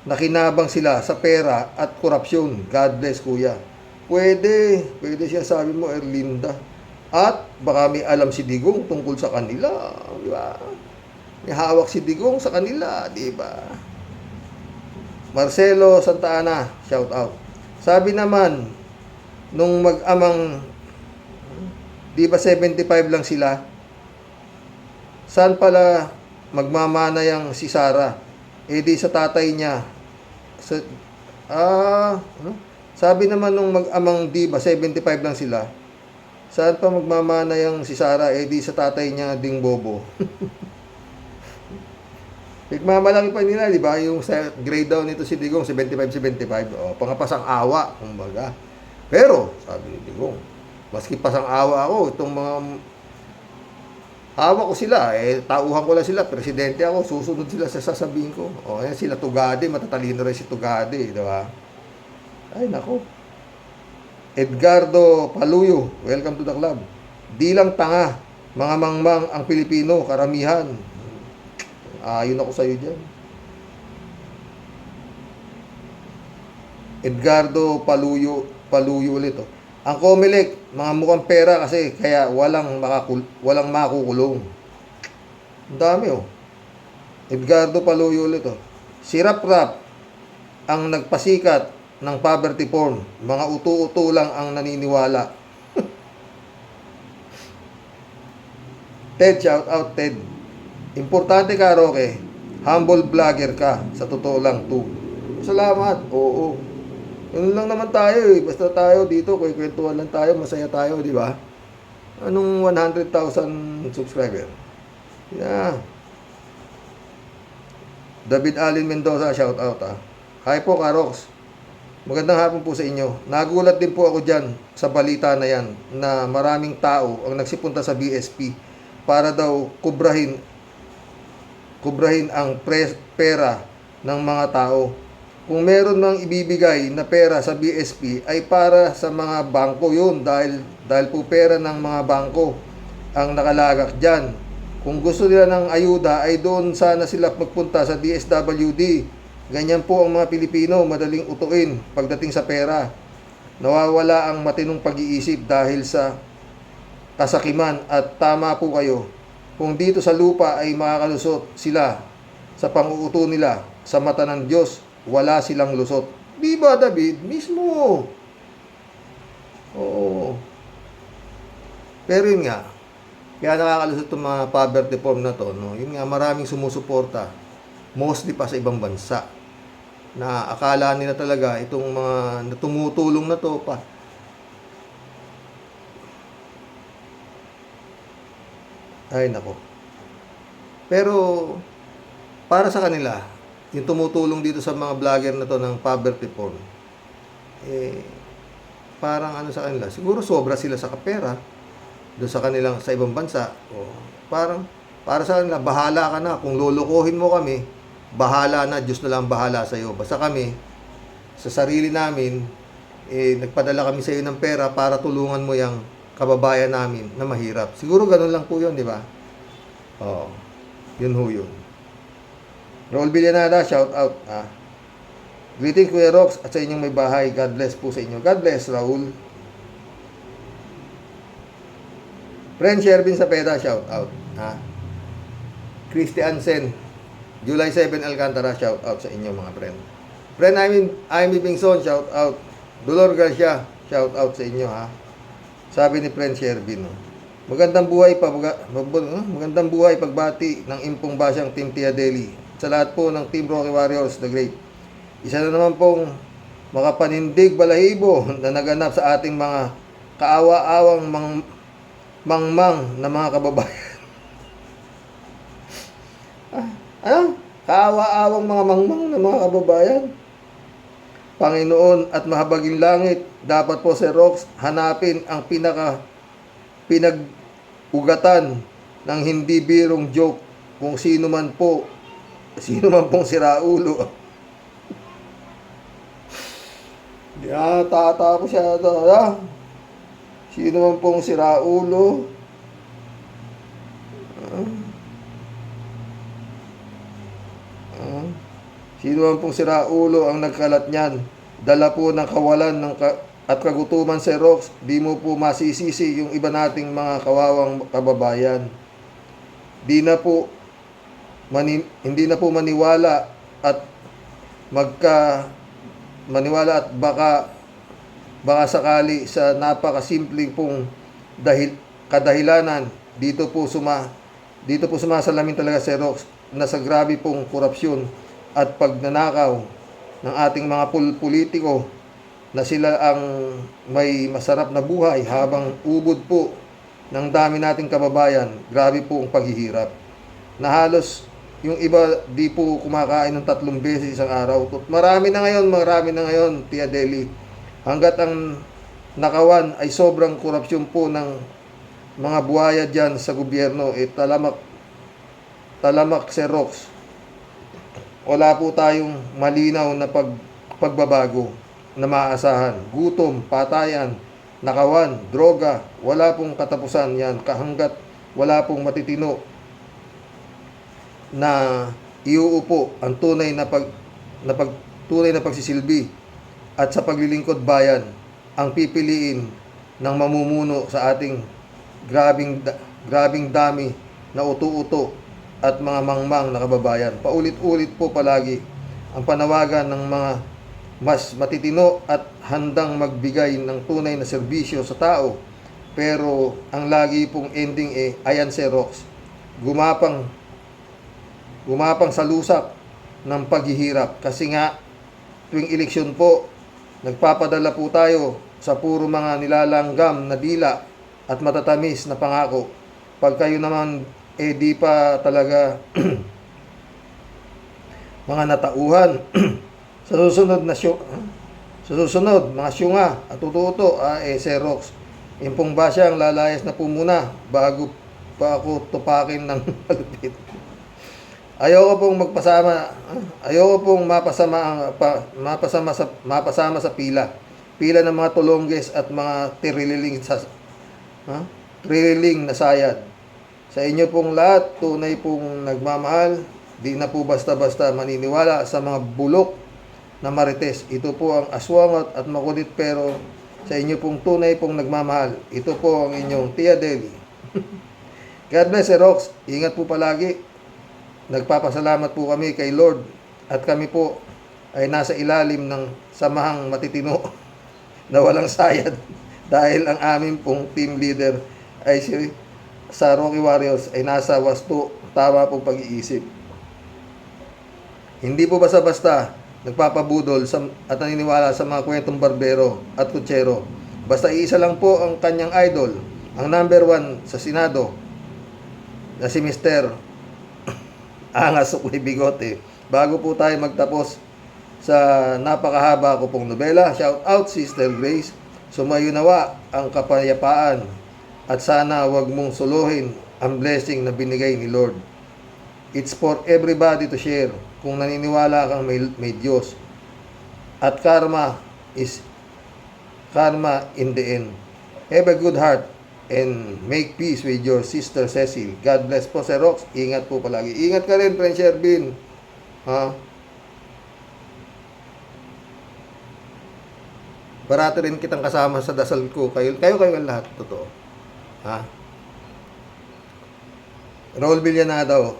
nakinabang sila sa pera at korupsyon. God bless, Kuya. Pwede siya, sabi mo, Erlinda. At baka may alam si Digong tungkol sa kanila, di ba? May hawak si Digong sa kanila, di ba? Marcelo Santa Ana, shout out. Sabi naman nung mag-amang, di ba 75 lang sila? Saan pala magmamana yang si Sara? Di sa tatay niya. Sabi naman nung mag-amang, di ba 75 lang sila? Saan pa magmamana yang si Sara? Di sa tatay niya ding bobo. Nagmamalaki pa nila, di ba? Yung sa grade down nito si Digong, 75-75. Pangapasang awa, kumbaga. Pero, sabi ni Digong, maski pasang awa ako, itong mga hawak ko sila, tauhan ko lang sila, presidente ako, susunod sila sa sasabihin ko. Ayan sila Tugade, matatalino rin si Tugade, di ba? Ay, nako. Edgardo Paluyo, welcome to the club. Di lang tanga, mga mangmang ang Pilipino, karamihan. Ayun ako sa'yo dyan. Edgardo Paluyo ulit. Ang Comelec, mga mukhang pera kasi kaya walang makukulong. Ang dami Edgardo Paluyo ulit. Si Rap ang nagpasikat ng poverty porn. Mga uto-uto lang ang naniniwala. Ted, shout out Ted. Importante ka, Roque. Humble vlogger ka. Sa totoo lang, too. Salamat. Oo. Yun lang naman tayo eh. Basta tayo dito, kwentuhan lang tayo, masaya tayo, di ba? Anong 100,000 subscriber? Yeah. David Allen Mendoza, shout out ah. Hi po, Karox. Magandang hapon po sa inyo. Nagulat din po ako dyan sa balita na yan na maraming tao ang nagsipunta sa BSP para daw kubrahin ang pera ng mga tao. Kung meron mang ibibigay na pera sa BSP ay para sa mga bangko yun dahil po pera ng mga bangko ang nakalagak dyan. Kung gusto nila ng ayuda ay doon sana sila magpunta sa DSWD. Ganyan po ang mga Pilipino, madaling utuin pagdating sa pera. Nawawala ang matinong pag-iisip dahil sa kasakiman at tama po kayo. Kung dito sa lupa ay makakalusot sila sa pang-uuto nila sa mata ng Diyos, wala silang lusot. Di ba, David? Mismo. Oo. Pero yun nga, kaya nakakalusot itong mga poverty form na to, no? Yun nga, maraming sumusuporta. Mostly pa sa ibang bansa. Na akala nila talaga itong mga tumutulong na to pa. Ay, nako. Pero, para sa kanila, yung tumutulong dito sa mga vlogger na to ng poverty porn, parang ano sa kanila, siguro sobra sila sa kapera doon sa kanilang, sa ibang bansa. O, parang, para sa kanila, bahala ka na. Kung lulukuhin mo kami, bahala na, Diyos na lang bahala sa iyo. Basta kami, sa sarili namin, nagpadala kami sa iyo ng pera para tulungan mo yung kababayan namin na mahirap. Siguro ganun lang po yun, di ba? Oo. Yun ho yun. Raul Villanada, shout out. Greetings Kuya Rox at sa inyong may bahay. God bless po sa inyo. God bless, Raul. Friend Shervin Sapeda, shout out. Christy Ansen, July 7 Alcantara, shout out sa inyo mga friend. Friend Amy Bingson, shout out. Dolor Garcia, shout out sa inyo ha. Sabi ni Friend Shervin, magandang buhay magandang buhay pagbati ng Impong Basyang Team Tia Deli. Sa lahat po ng Team Rocky Warriors the Great. Isa na naman pong makapanindig balahibo na naganap sa ating mga kaawa-awang mangmang na mga kababayan. Ano? Kaawa-awang mga mangmang na mga kababayan. Panginoon at mahabaging langit, dapat po si Rox hanapin ang pinag-ugatan ng hindi birong joke kung sino man pong siraulo. Tatapos siya ito. Sino man pong siraulo. Sino man pong siraulo ang nagkalat niyan. Dala po ng kawalan at kagutuman si Rox. Di mo po masisisi yung iba nating mga kawawang kababayan. Hindi na po maniwala at baka sakali sa napakasimpleng pong kadahilanan dito po sumasalamin talaga si Rox na sa grabe pong korupsyon at pagnanakaw ng ating mga politiko na sila ang may masarap na buhay habang ubod po ng dami nating kababayan. Grabe po ang paghihirap na halos yung iba di po kumakain ng 3 beses isang araw. Marami na ngayon, Tia Deli. Hanggat ang nakawan ay sobrang korupsyon po ng mga buhaya dyan sa gobyerno, talamak si Rox. Wala po tayong malinaw na pagbabago na maaasahan. Gutom, patayan, nakawan, droga, wala pong katapusan yan hanggat wala pong matitino na iuupo ang tunay na pagsisilbi at sa paglilingkod bayan ang pipiliin ng mamumuno sa ating grabing dami na uto-uto at mga mangmang na kababayan. Paulit-ulit po palagi ang panawagan ng mga mas matitino at handang magbigay ng tunay na serbisyo sa tao. Pero ang lagi pong ending ayan si Rox, gumapang sa lusak ng paghihirap. Kasi nga, tuwing eleksyon po, nagpapadala po tayo sa puro mga nilalanggam na dila at matatamis na pangako. Pag kayo naman, di pa talaga mga natauhan. Sa susunod, mga syunga at tututo, Xerox. Yung pong ba siyang lalayas na po muna bago pa ako tupakin ng malupit. Ayoko pong mapasama sa pila ng mga tulongges at mga trililing na sayad. Sa inyo pong lahat, tunay pong nagmamahal, di na po basta-basta maniniwala sa mga bulok na marites. Ito po ang aswangot at makulit, pero sa inyo pong tunay pong nagmamahal. Ito po ang inyong Tia Deli. God bless, Rox. Ingat po palagi. Nagpapasalamat po kami kay Lord at kami po ay nasa ilalim ng samahang matitino na walang sayad dahil ang aming pong team leader ay sa Rocky Warriors ay nasa wasto tama pong pag-iisip. Hindi po basta-basta nagpapabudol at naniniwala sa mga kwentong barbero at kutsero. Basta iisa lang po ang kanyang idol, ang number 1 sa Senado, na si Mr. Angas Ukli Bigote. Bago po tayo magtapos sa napakahaba ko pong nobela, shout out Sister Grace. Sumayo nawa ang kapayapaan at sana wag mong suluhin ang blessing na binigay ni Lord. It's for everybody to share. Kung naniniwala kang may Diyos. At karma in the end. Have a good heart and make peace with your Sister Cecil. God bless po, Sir Rox. Ingat po palagi. Ingat ka rin, Friend Shervin. Parati rin kitang kasama sa dasal ko. Kayo lahat. Totoo. Raul Villanado.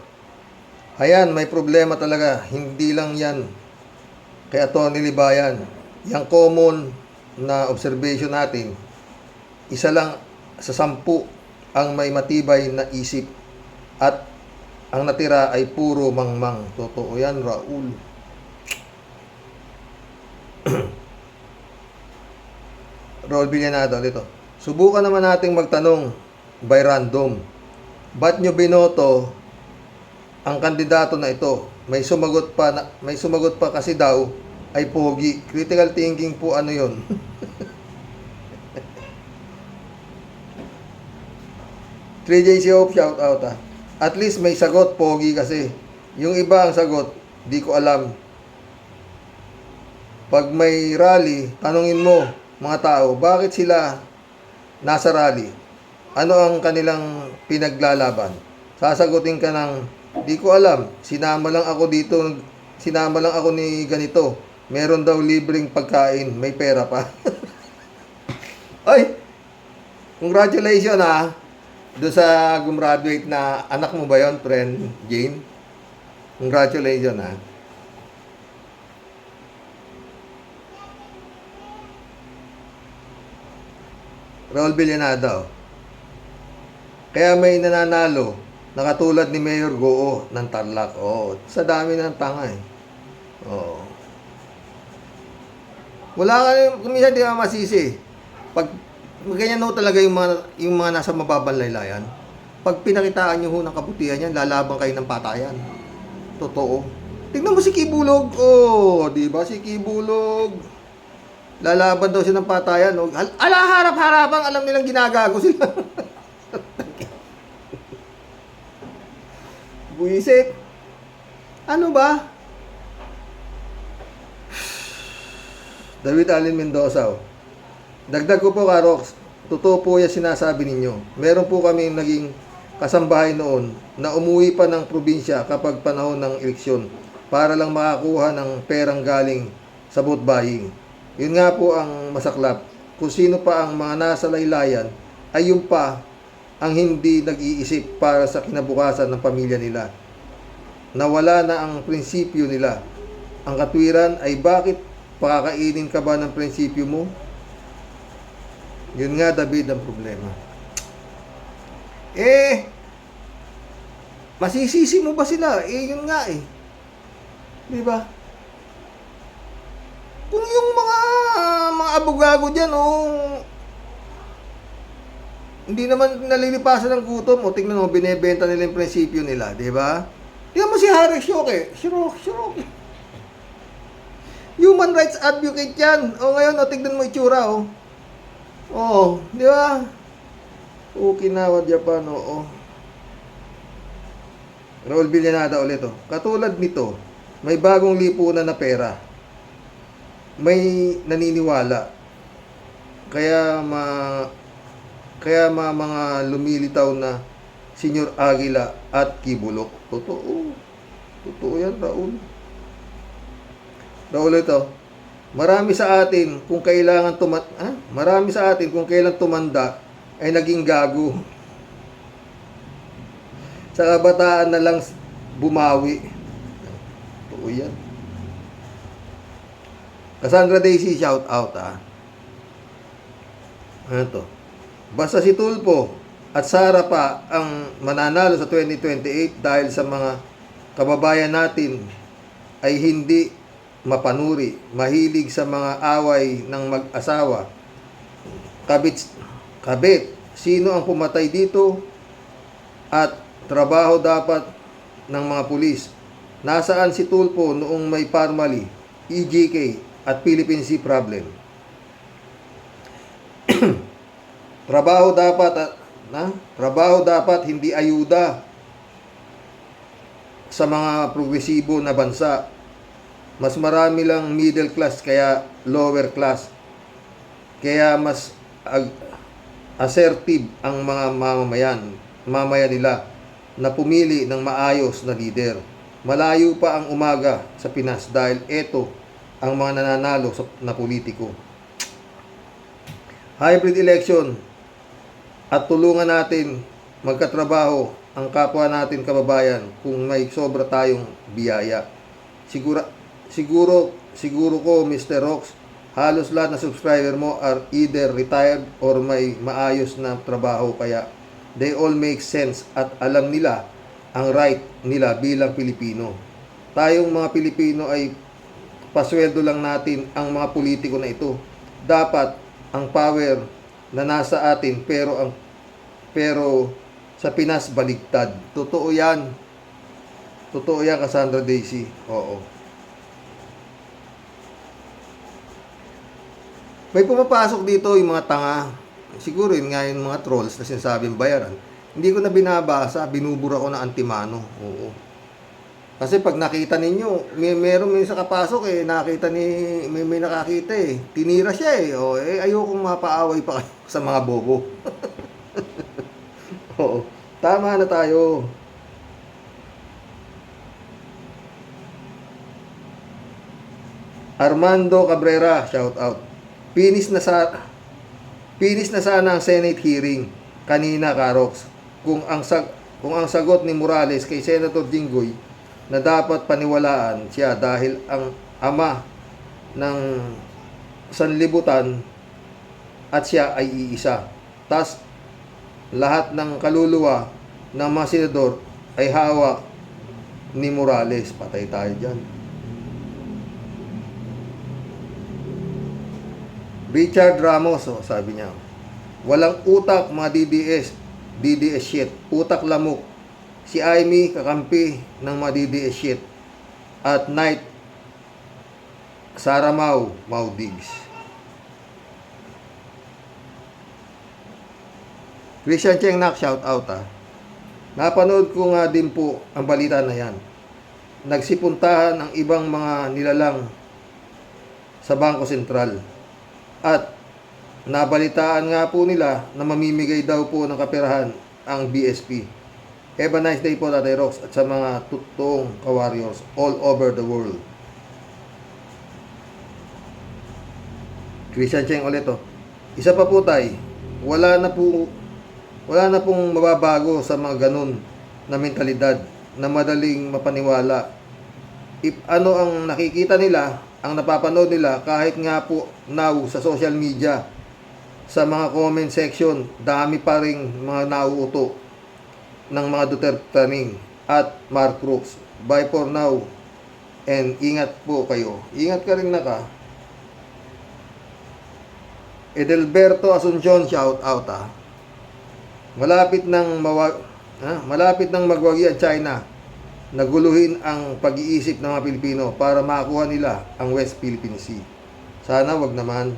Ayan, may problema talaga. Hindi lang yan kay Atty. Libayan. Yang common na observation natin, isa lang sa 10 ang may matibay na isip at ang natira ay puro mangmang. Totoo yan, Raul. Raul Villanado, dito. Subukan naman nating magtanong by random. Ba't nyo binoto ang kandidato na ito? May sumagot pa kasi daw ay pogi. Critical thinking po, ano yun? JC Hope, shout out At least may sagot, pogi kasi. Yung iba ang sagot, di ko alam. Pag may rally, tanungin mo mga tao, bakit sila nasa rally? Ano ang kanilang pinaglalaban? Sasagutin ka ng, di ko alam, sinama lang ako ni ganito. Meron daw libreng pagkain, may pera pa. Ay, congratulations doon sa gumraduate na anak mo ba yon, friend Jane? Congratulations Raul Villanado. Kaya may nananalo na katulad ni Mayor Goo ng Tarlac. Sa dami ng tanga Wala ka, kuminsan di ka masisi. Pag ganyan talaga yung mga nasa mababang laylayan, pag pinakitaan nyo ng kabutihan yan, lalaban kayo ng patayan. Totoo. Tingnan mo si Kibulog. Di ba si Kibulog? Lalaban daw siya ng patayan. Harap-harapang alam nilang ginagago sila. Buisit. Ano ba? David Allen Mendoza. Dagdag ko po, Karox. Totoo po yung sinasabi ninyo. Meron po kami naging kasambahay noon na umuwi pa ng probinsya kapag panahon ng eleksyon para lang makakuha ng perang galing sa vote buying. Yun nga po ang masaklap. Kung sino pa ang mga nasa laylayan ay yung pa ang hindi nag-iisip para sa kinabukasan ng pamilya nila. Nawala na ang prinsipyo nila. Ang katwiran ay bakit Pakakainin ka ba ng prinsipyo mo? Yun nga, David, ang problema. Masisisi mo ba sila? Yun nga eh. Di ba? Kung yung mga abogado dyan, hindi naman nalilipasan ng gutom, tingnan mo, binebenta nila yung prinsipyo nila, di ba? Tingnan mo si Harry Shoke. Shiroke. Human rights advocate yan. Ngayon, tignan mo itsura, di ba? Okinawa, Japan, Raul Villanada ulit, Katulad nito, may bagong lipunan na pera. May naniniwala. Kaya mga lumilitaw na Senyor Aguila at Kibulok. Totoo yan, Raul. Raul ito. Marami sa atin kung kailan tumanda ay naging gago. Sa kabataan na lang bumawi. Totoo yan. Cassandra Daisy, shout out Ano to? Basta si Tulfo at Sara pa ang mananalo sa 2028 dahil sa mga kababayan natin ay hindi mapanuri, mahilig sa mga away ng mag-asawa. Kabit, sino ang pumatay dito? At trabaho dapat ng mga pulis. Nasaan si Tulfo noong may Parmali, EJK at Philippine Sea problem? Trabaho dapat hindi ayuda sa mga progresibo na bansa. Mas marami lang middle class kaya lower class. Kaya mas assertive ang mga mamamayan nila na pumili ng maayos na leader. Malayo pa ang umaga sa Pinas dahil ito ang mga nananalo na politiko. Hybrid election at tulungan natin magkatrabaho ang kapwa natin kababayan kung may sobra tayong biyaya. Siguro ko, Mr. Rox, halos lahat na subscriber mo are either retired or may maayos na trabaho kaya they all make sense at alam nila ang right nila bilang Pilipino. Tayong mga Pilipino ay pasweldo lang natin ang mga politiko na ito. Dapat ang power na nasa atin pero sa Pinas baligtad. Totoo yan. Totoo yan, Cassandra Daisy. Oo. May pumapasok dito yung mga tanga. Siguro yun nga yung mga trolls na sinasabing bayaran. Hindi ko na binabasa, binubura ko na antimano. Oo. Kasi pag nakita ninyo, meron sa kapasok nakita may nakakita tinira siya ayokong mapaaway pa kayo sa mga bobo. Oo. Tama na tayo. Armando Cabrera, shout out. Finish na sana ang Senate hearing kanina, Karox. Kung ang sagot ni Morales kay Senator Jinggoy na dapat paniwalaan siya dahil ang ama ng sanlibutan at siya ay iisa. Tas lahat ng kaluluwa ng mga senador ay hawak ni Morales. Patay tayo dyan. Richard Ramos, sabi niya, walang utak mga DDS shit. Utak lamok. Si Amy kakampi ng mga DDS shit. At night, Sara Maldives. Christian Cheng Nak, shout out Napanood ko nga din po ang balita na yan. Nagsipuntahan ang ibang mga nilalang sa Bangko Sentral. At nabalitaan nga po nila na mamimigay daw po ng kaperahan ang BSP. Have a nice day po, Tatay Rox, at sa mga totoong ka-warriors all over the world. Christian Cheng ulit Isa pa po tay, wala na pong mababago sa mga ganun na mentalidad na madaling mapaniwala. If ano ang nakikita nila, ang napapanood nila kahit nga po now sa social media, sa mga comment section, dami pa rin mga nauuto ng mga Duterte at Mark Cruz. Bye for now and ingat po kayo. Ingat ka rin naka. Edelberto Asuncion, shout out ha. Malapit nang magwagi ang China, naguluhin ang pag-iisip ng mga Pilipino para makuha nila ang West Philippine Sea. Sana wag naman.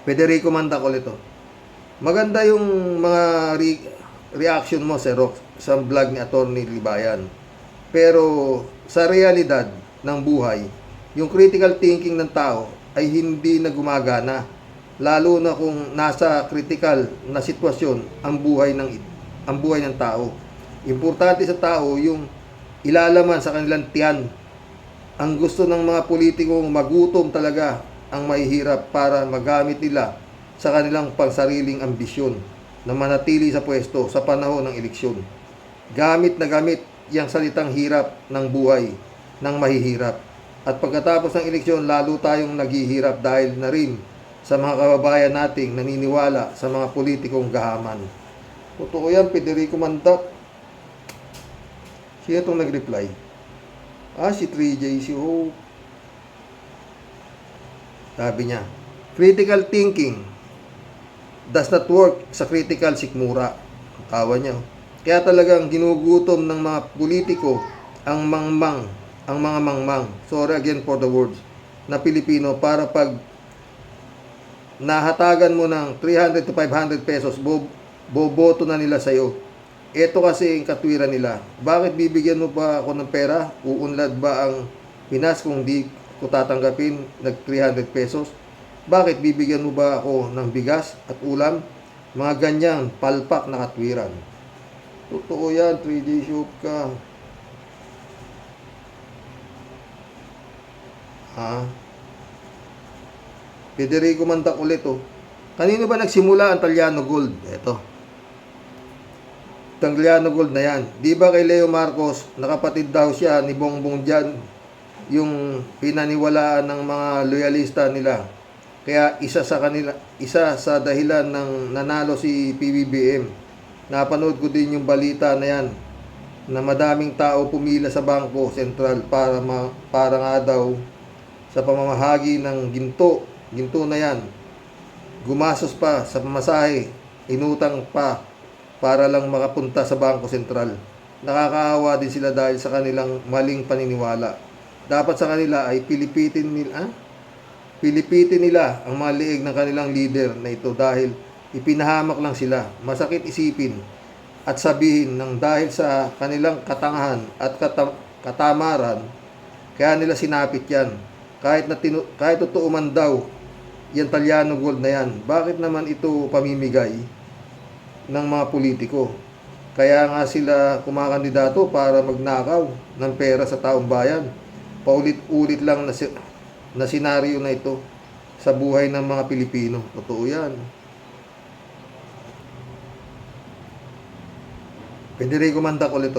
Federico Mandacolito. Maganda yung mga reaction mo sa vlog ni Attorney Libayan. Pero sa realidad ng buhay, yung critical thinking ng tao ay hindi na gumagana. Lalo na kung nasa critical na sitwasyon ang buhay ng tao. Importante sa tao yung ilalaman sa kanilang tiyan. Ang gusto ng mga politikong magutom talaga ang mahihirap para magamit nila sa kanilang pansariling ambisyon na manatili sa pwesto sa panahon ng eleksyon. Gamit na gamit yung salitang hirap ng buhay ng mahihirap. At pagkatapos ng eleksyon, lalo tayong naghihirap dahil na rin sa mga kababayan nating naniniwala sa mga politikong gahaman. Totoo yan, Federico Mandak. Sino itong nag-reply? Si 3J, si Hope. Sabi niya, critical thinking does not work sa critical sikmura. Tawa niya. Kaya talagang ginugutom ng mga politiko ang mga mangmang. Sorry again for the words. Na Pilipino para pag nahatagan mo ng 300 to 500 pesos, boboto na nila sa'yo. Ito kasi ang katwiran nila. Bakit bibigyan mo pa ako ng pera? Uunlad ba ang Pinas kung di ko tatanggapin nag 300 pesos? Bakit bibigyan mo ba ako ng bigas at ulam? Mga ganyang palpak na katwiran. Totoo yan, 3J Shop ka. Federico Mandak ulit Kanino ba nagsimula ang Taliano Gold? Ito. Taliano Gold na yan. Di ba kay Leo Marcos, nakapatid daw siya ni Bongbong Jan, yung pinaniwalaan ng mga loyalista nila. Kaya isa sa dahilan ng nanalo si PBBM. Napanood ko din yung balita na yan, na madaming tao pumila sa Bangko Sentral para nga daw sa pamamahagi ng ginto na yan. Gumasos pa sa pamasahe, inutang pa para lang makapunta sa Bangko Sentral. Nakakaawa din sila dahil sa kanilang maling paniniwala. Dapat sa kanila ay pilipitin nila ang mga liig ng kanilang leader na ito dahil ipinahamak lang sila. Masakit isipin at sabihin ng dahil sa kanilang katangahan at katamaran, kaya nila sinapit yan. Kahit totoo man daw yung Taliano Gold na yan, bakit naman ito pamimigay ng mga politiko? Kaya nga sila kumakandidato para magnakaw ng pera sa taong bayan. Paulit-ulit lang na senaryo na ito sa buhay ng mga Pilipino. Totoo yan. Federico Mandak ulit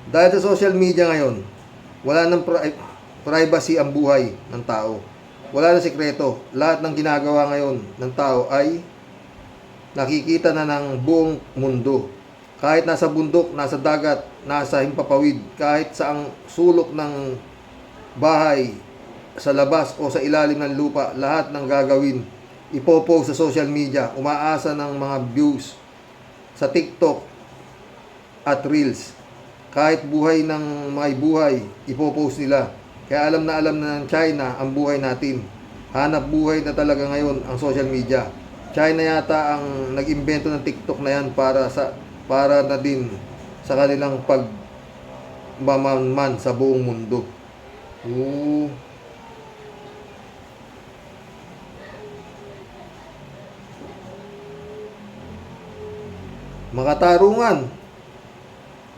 Dahil sa social media ngayon, wala nang privacy ang buhay ng tao. Wala na sikreto. Lahat ng ginagawa ngayon ng tao ay nakikita na ng buong mundo. Kahit nasa bundok, nasa dagat, nasa himpapawid, kahit saang sulok ng bahay, sa labas o sa ilalim ng lupa, lahat ng gagawin, ipopost sa social media, umaasa ng mga views sa TikTok at Reels. Kahit buhay ng may buhay, ipopost nila. Kaya alam na ng China ang buhay natin. Hanap buhay na talaga ngayon ang social media. China yata ang nag-imbento ng TikTok na yan para na din sa kanilang pagmamanman sa buong mundo. Makatarungan.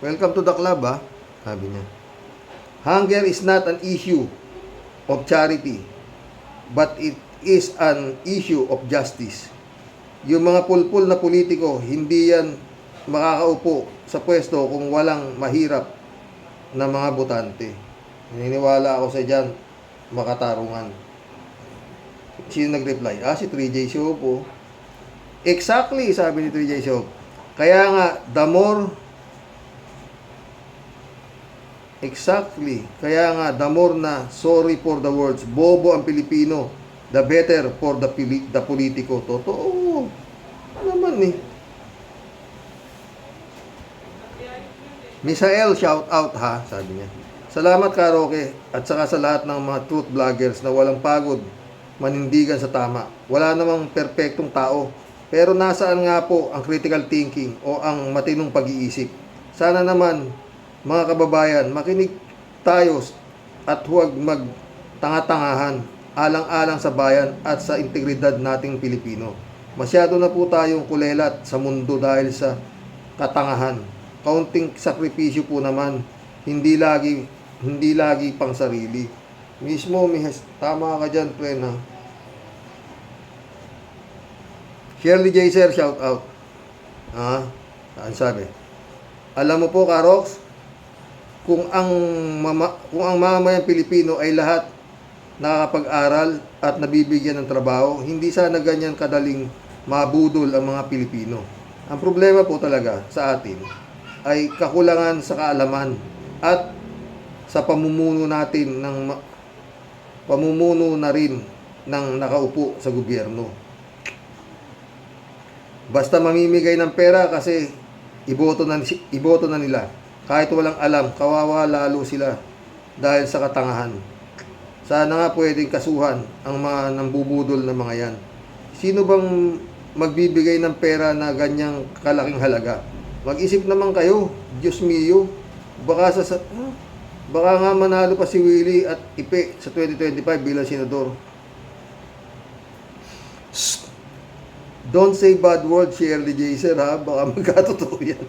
Welcome to the club, sabi niya. Hunger is not an issue of charity, but it is an issue of justice. Yung mga pulpul na politiko, hindi yan makakaupo sa pwesto kung walang mahirap na mga botante. Naniniwala ako sa dyan, makatarungan. Sino nag-reply? Si 3J Show po. Exactly, sabi ni 3J Show. Kaya nga, the more na sorry for the words, bobo ang Pilipino, the better for the politiko. Totoo. Naman eh. Misael, shout out ha, sabi niya. Salamat Karoke at saka sa lahat ng mga truth vloggers na walang pagod, manindigan sa tama. Wala namang perpektong tao. Pero nasaan nga po ang critical thinking o ang matinong pag-iisip? Sana naman, mga kababayan, makinig tayo at huwag magtanga-tangahan alang-alang sa bayan at sa integridad nating Pilipino. Masyado na po tayong kulelat sa mundo dahil sa katangahan. Kaunting sakripisyo po naman, hindi lagi pang sarili. Mismo, tama ka dyan, friend ha. Shirley J. Sir, shout out. Saan sabi? Alam mo po, Karox, kung ang mamamayang Pilipino ay lahat nakakapag-aral at nabibigyan ng trabaho, hindi sana ganyan kadaling mabudol ang mga Pilipino. Ang problema po talaga sa atin ay kakulangan sa kaalaman at sa pamumuno natin pamumuno na rin ng nakaupo sa gobyerno. Basta mamimigay ng pera kasi iboto na nila. Kahit walang alam, kawawa lalo sila dahil sa katangahan. Sana nga pwedeng kasuhan ang mga nambubudol na mga yan. Sino bang magbibigay ng pera na ganyang kalaking halaga? Mag-isip naman kayo, Diyos mio. Baka nga manalo pa si Willie at Ipe sa 2025 bilang senador. Don't say bad words, Shirley Jaser ha. Baka magkatotoo yan.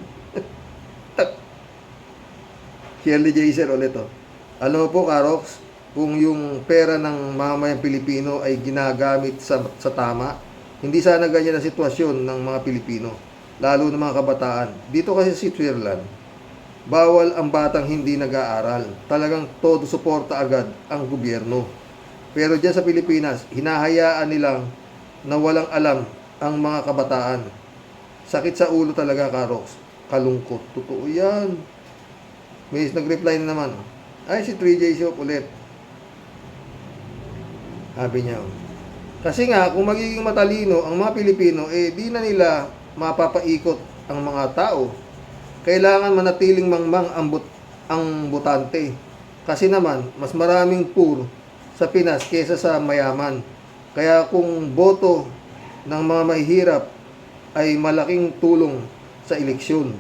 Shirley Jaser ulit oh. Alam mo po, Karox, kung yung pera ng mamamayang Pilipino ay ginagamit sa tama, hindi sana ganyan ang sitwasyon ng mga Pilipino, lalo ng mga kabataan. Dito kasi sa Switzerland, bawal ang batang hindi nag-aaral. Talagang todo suporta agad ang gobyerno. Pero dyan sa Pilipinas, hinahayaan nilang na walang alam ang mga kabataan. Sakit sa ulo talaga, Karox. Kalungkot. Totoo yan. May nag-reply na naman. Ay, si 3J Shop ulit. Sabi niya. Kasi nga, kung magiging matalino ang mga Pilipino, di na nila mapapaikot ang mga tao. Kailangan manatiling mangmang ang botante. Kasi naman, mas maraming poor sa Pinas kesa sa mayaman. Kaya kung boto ng mga mahihirap ay malaking tulong sa eleksyon.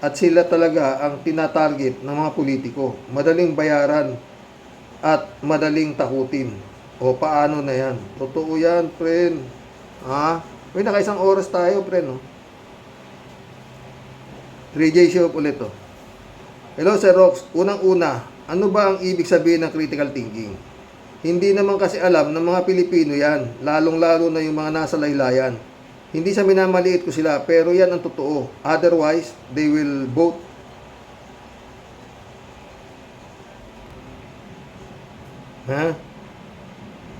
At sila talaga ang tinatarget ng mga politiko. Madaling bayaran at madaling takutin. O paano na yan? Totoo yan, friend. May nakaisang oras tayo, friend. 3J Show ulit to. Hello, Sir Rox. Unang-una, ano ba ang ibig sabihin ng critical thinking? Hindi naman kasi alam ng mga Pilipino yan, lalong-lalo na yung mga nasa laylayan. Hindi sa minamaliit ko sila, pero yan ang totoo. Otherwise, they will vote.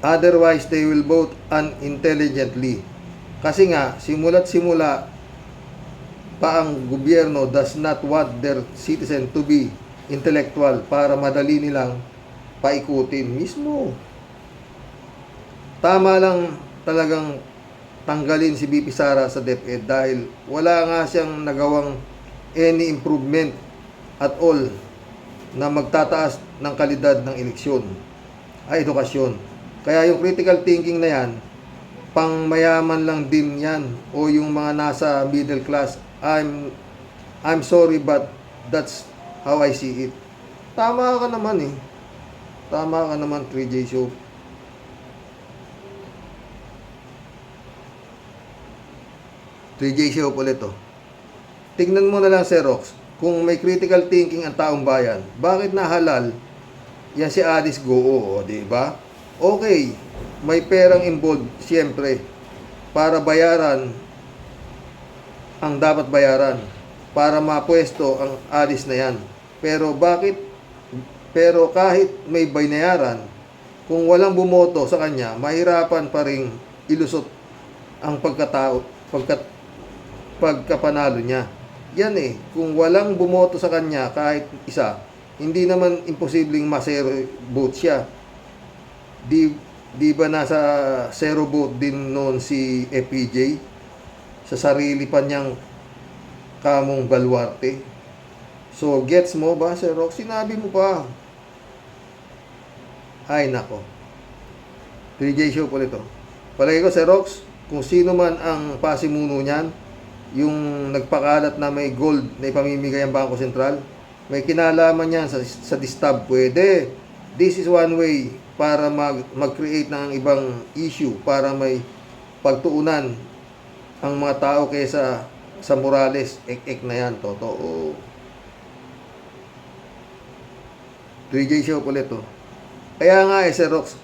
Otherwise, they will vote unintelligently. Kasi nga, simula't simula pa ang gobyerno does not want their citizen to be intellectual para madali nilang paikutin mismo. Tama lang talagang tanggalin si BP Sara sa DepEd dahil wala nga siyang nagawang any improvement at all na magtataas ng kalidad ng eleksyon ay edukasyon. Kaya yung critical thinking na yan, pang mayaman lang din yan o yung mga nasa middle class. I'm sorry but that's how I see it. Tama ka naman eh. Tama ka naman, 3J Show. Show ulit to. Tignan mo na lang, Xerox, kung may critical thinking ang taong bayan, bakit nahalal yan si Alice Go, di ba? Okay, may perang involved, siyempre, para bayaran ang dapat bayaran, para mapwesto ang Alice na yan. Pero bakit Pero kahit may binayaran, kung walang bumoto sa kanya, mahirapan pa rin ilusot ang pagkapanalo niya. Yan eh, kung walang bumoto sa kanya kahit isa, hindi naman imposibleng ma-zero vote siya. Di ba nasa zero vote din noon si FPJ sa sarili pa niyang kamong baluarte? So, gets mo ba, Sir Rox? Sinabi mo pa. Ay, nako. 3J show po ito. Palagi ko, Sir Rox, kung sino man ang pasimuno niyan, yung nagpakalat na may gold na ipamimigay ang Bangko Sentral, may kinalaman yan sa distab, pwede. This is one way para mag-create ng ibang issue, para may pagtuunan ang mga tao kaysa sa Morales. Ek-ek na yan, totoo. 3J show ulit to. Kaya nga Sir Rox,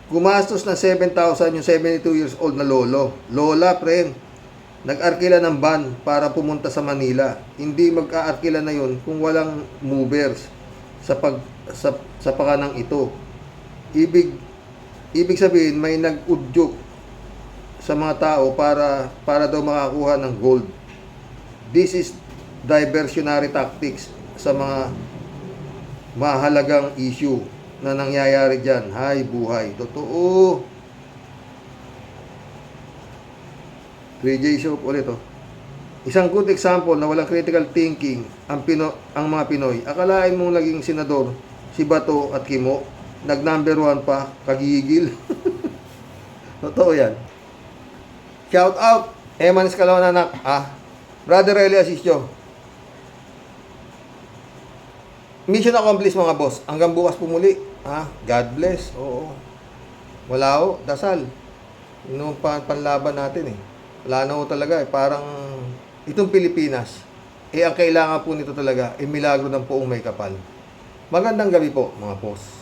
gumastos ng 7,000 yung 72 years old na lolo. Lola, friend, nag-arkila ng van para pumunta sa Manila. Hindi mag-aarkila na yun kung walang movers sa pakanang ito. Ibig sabihin, may nag-udyok sa mga tao para daw makakuha ng gold. This is diversionary tactics sa mga mahalagang issue na nangyayari dyan. Hay, buhay. Totoo. 3J show ulit oh. Isang good example na walang critical thinking ang mga Pinoy. Akalain mong naging senador si Bato at Kimo, nag number 1 pa, kagigil. Totoo yan. Shout out, Eman Escalona anak. Brother Eli Asisio. Mission accomplished mga boss. Hanggang bukas pumuli. God bless. Oo. Wala ho, dasal. Yun ang panlaban natin eh. Wala na ho talaga eh. Parang itong Pilipinas, ang kailangan po nito talaga, milagro ng poong may kapal. Magandang gabi po mga boss.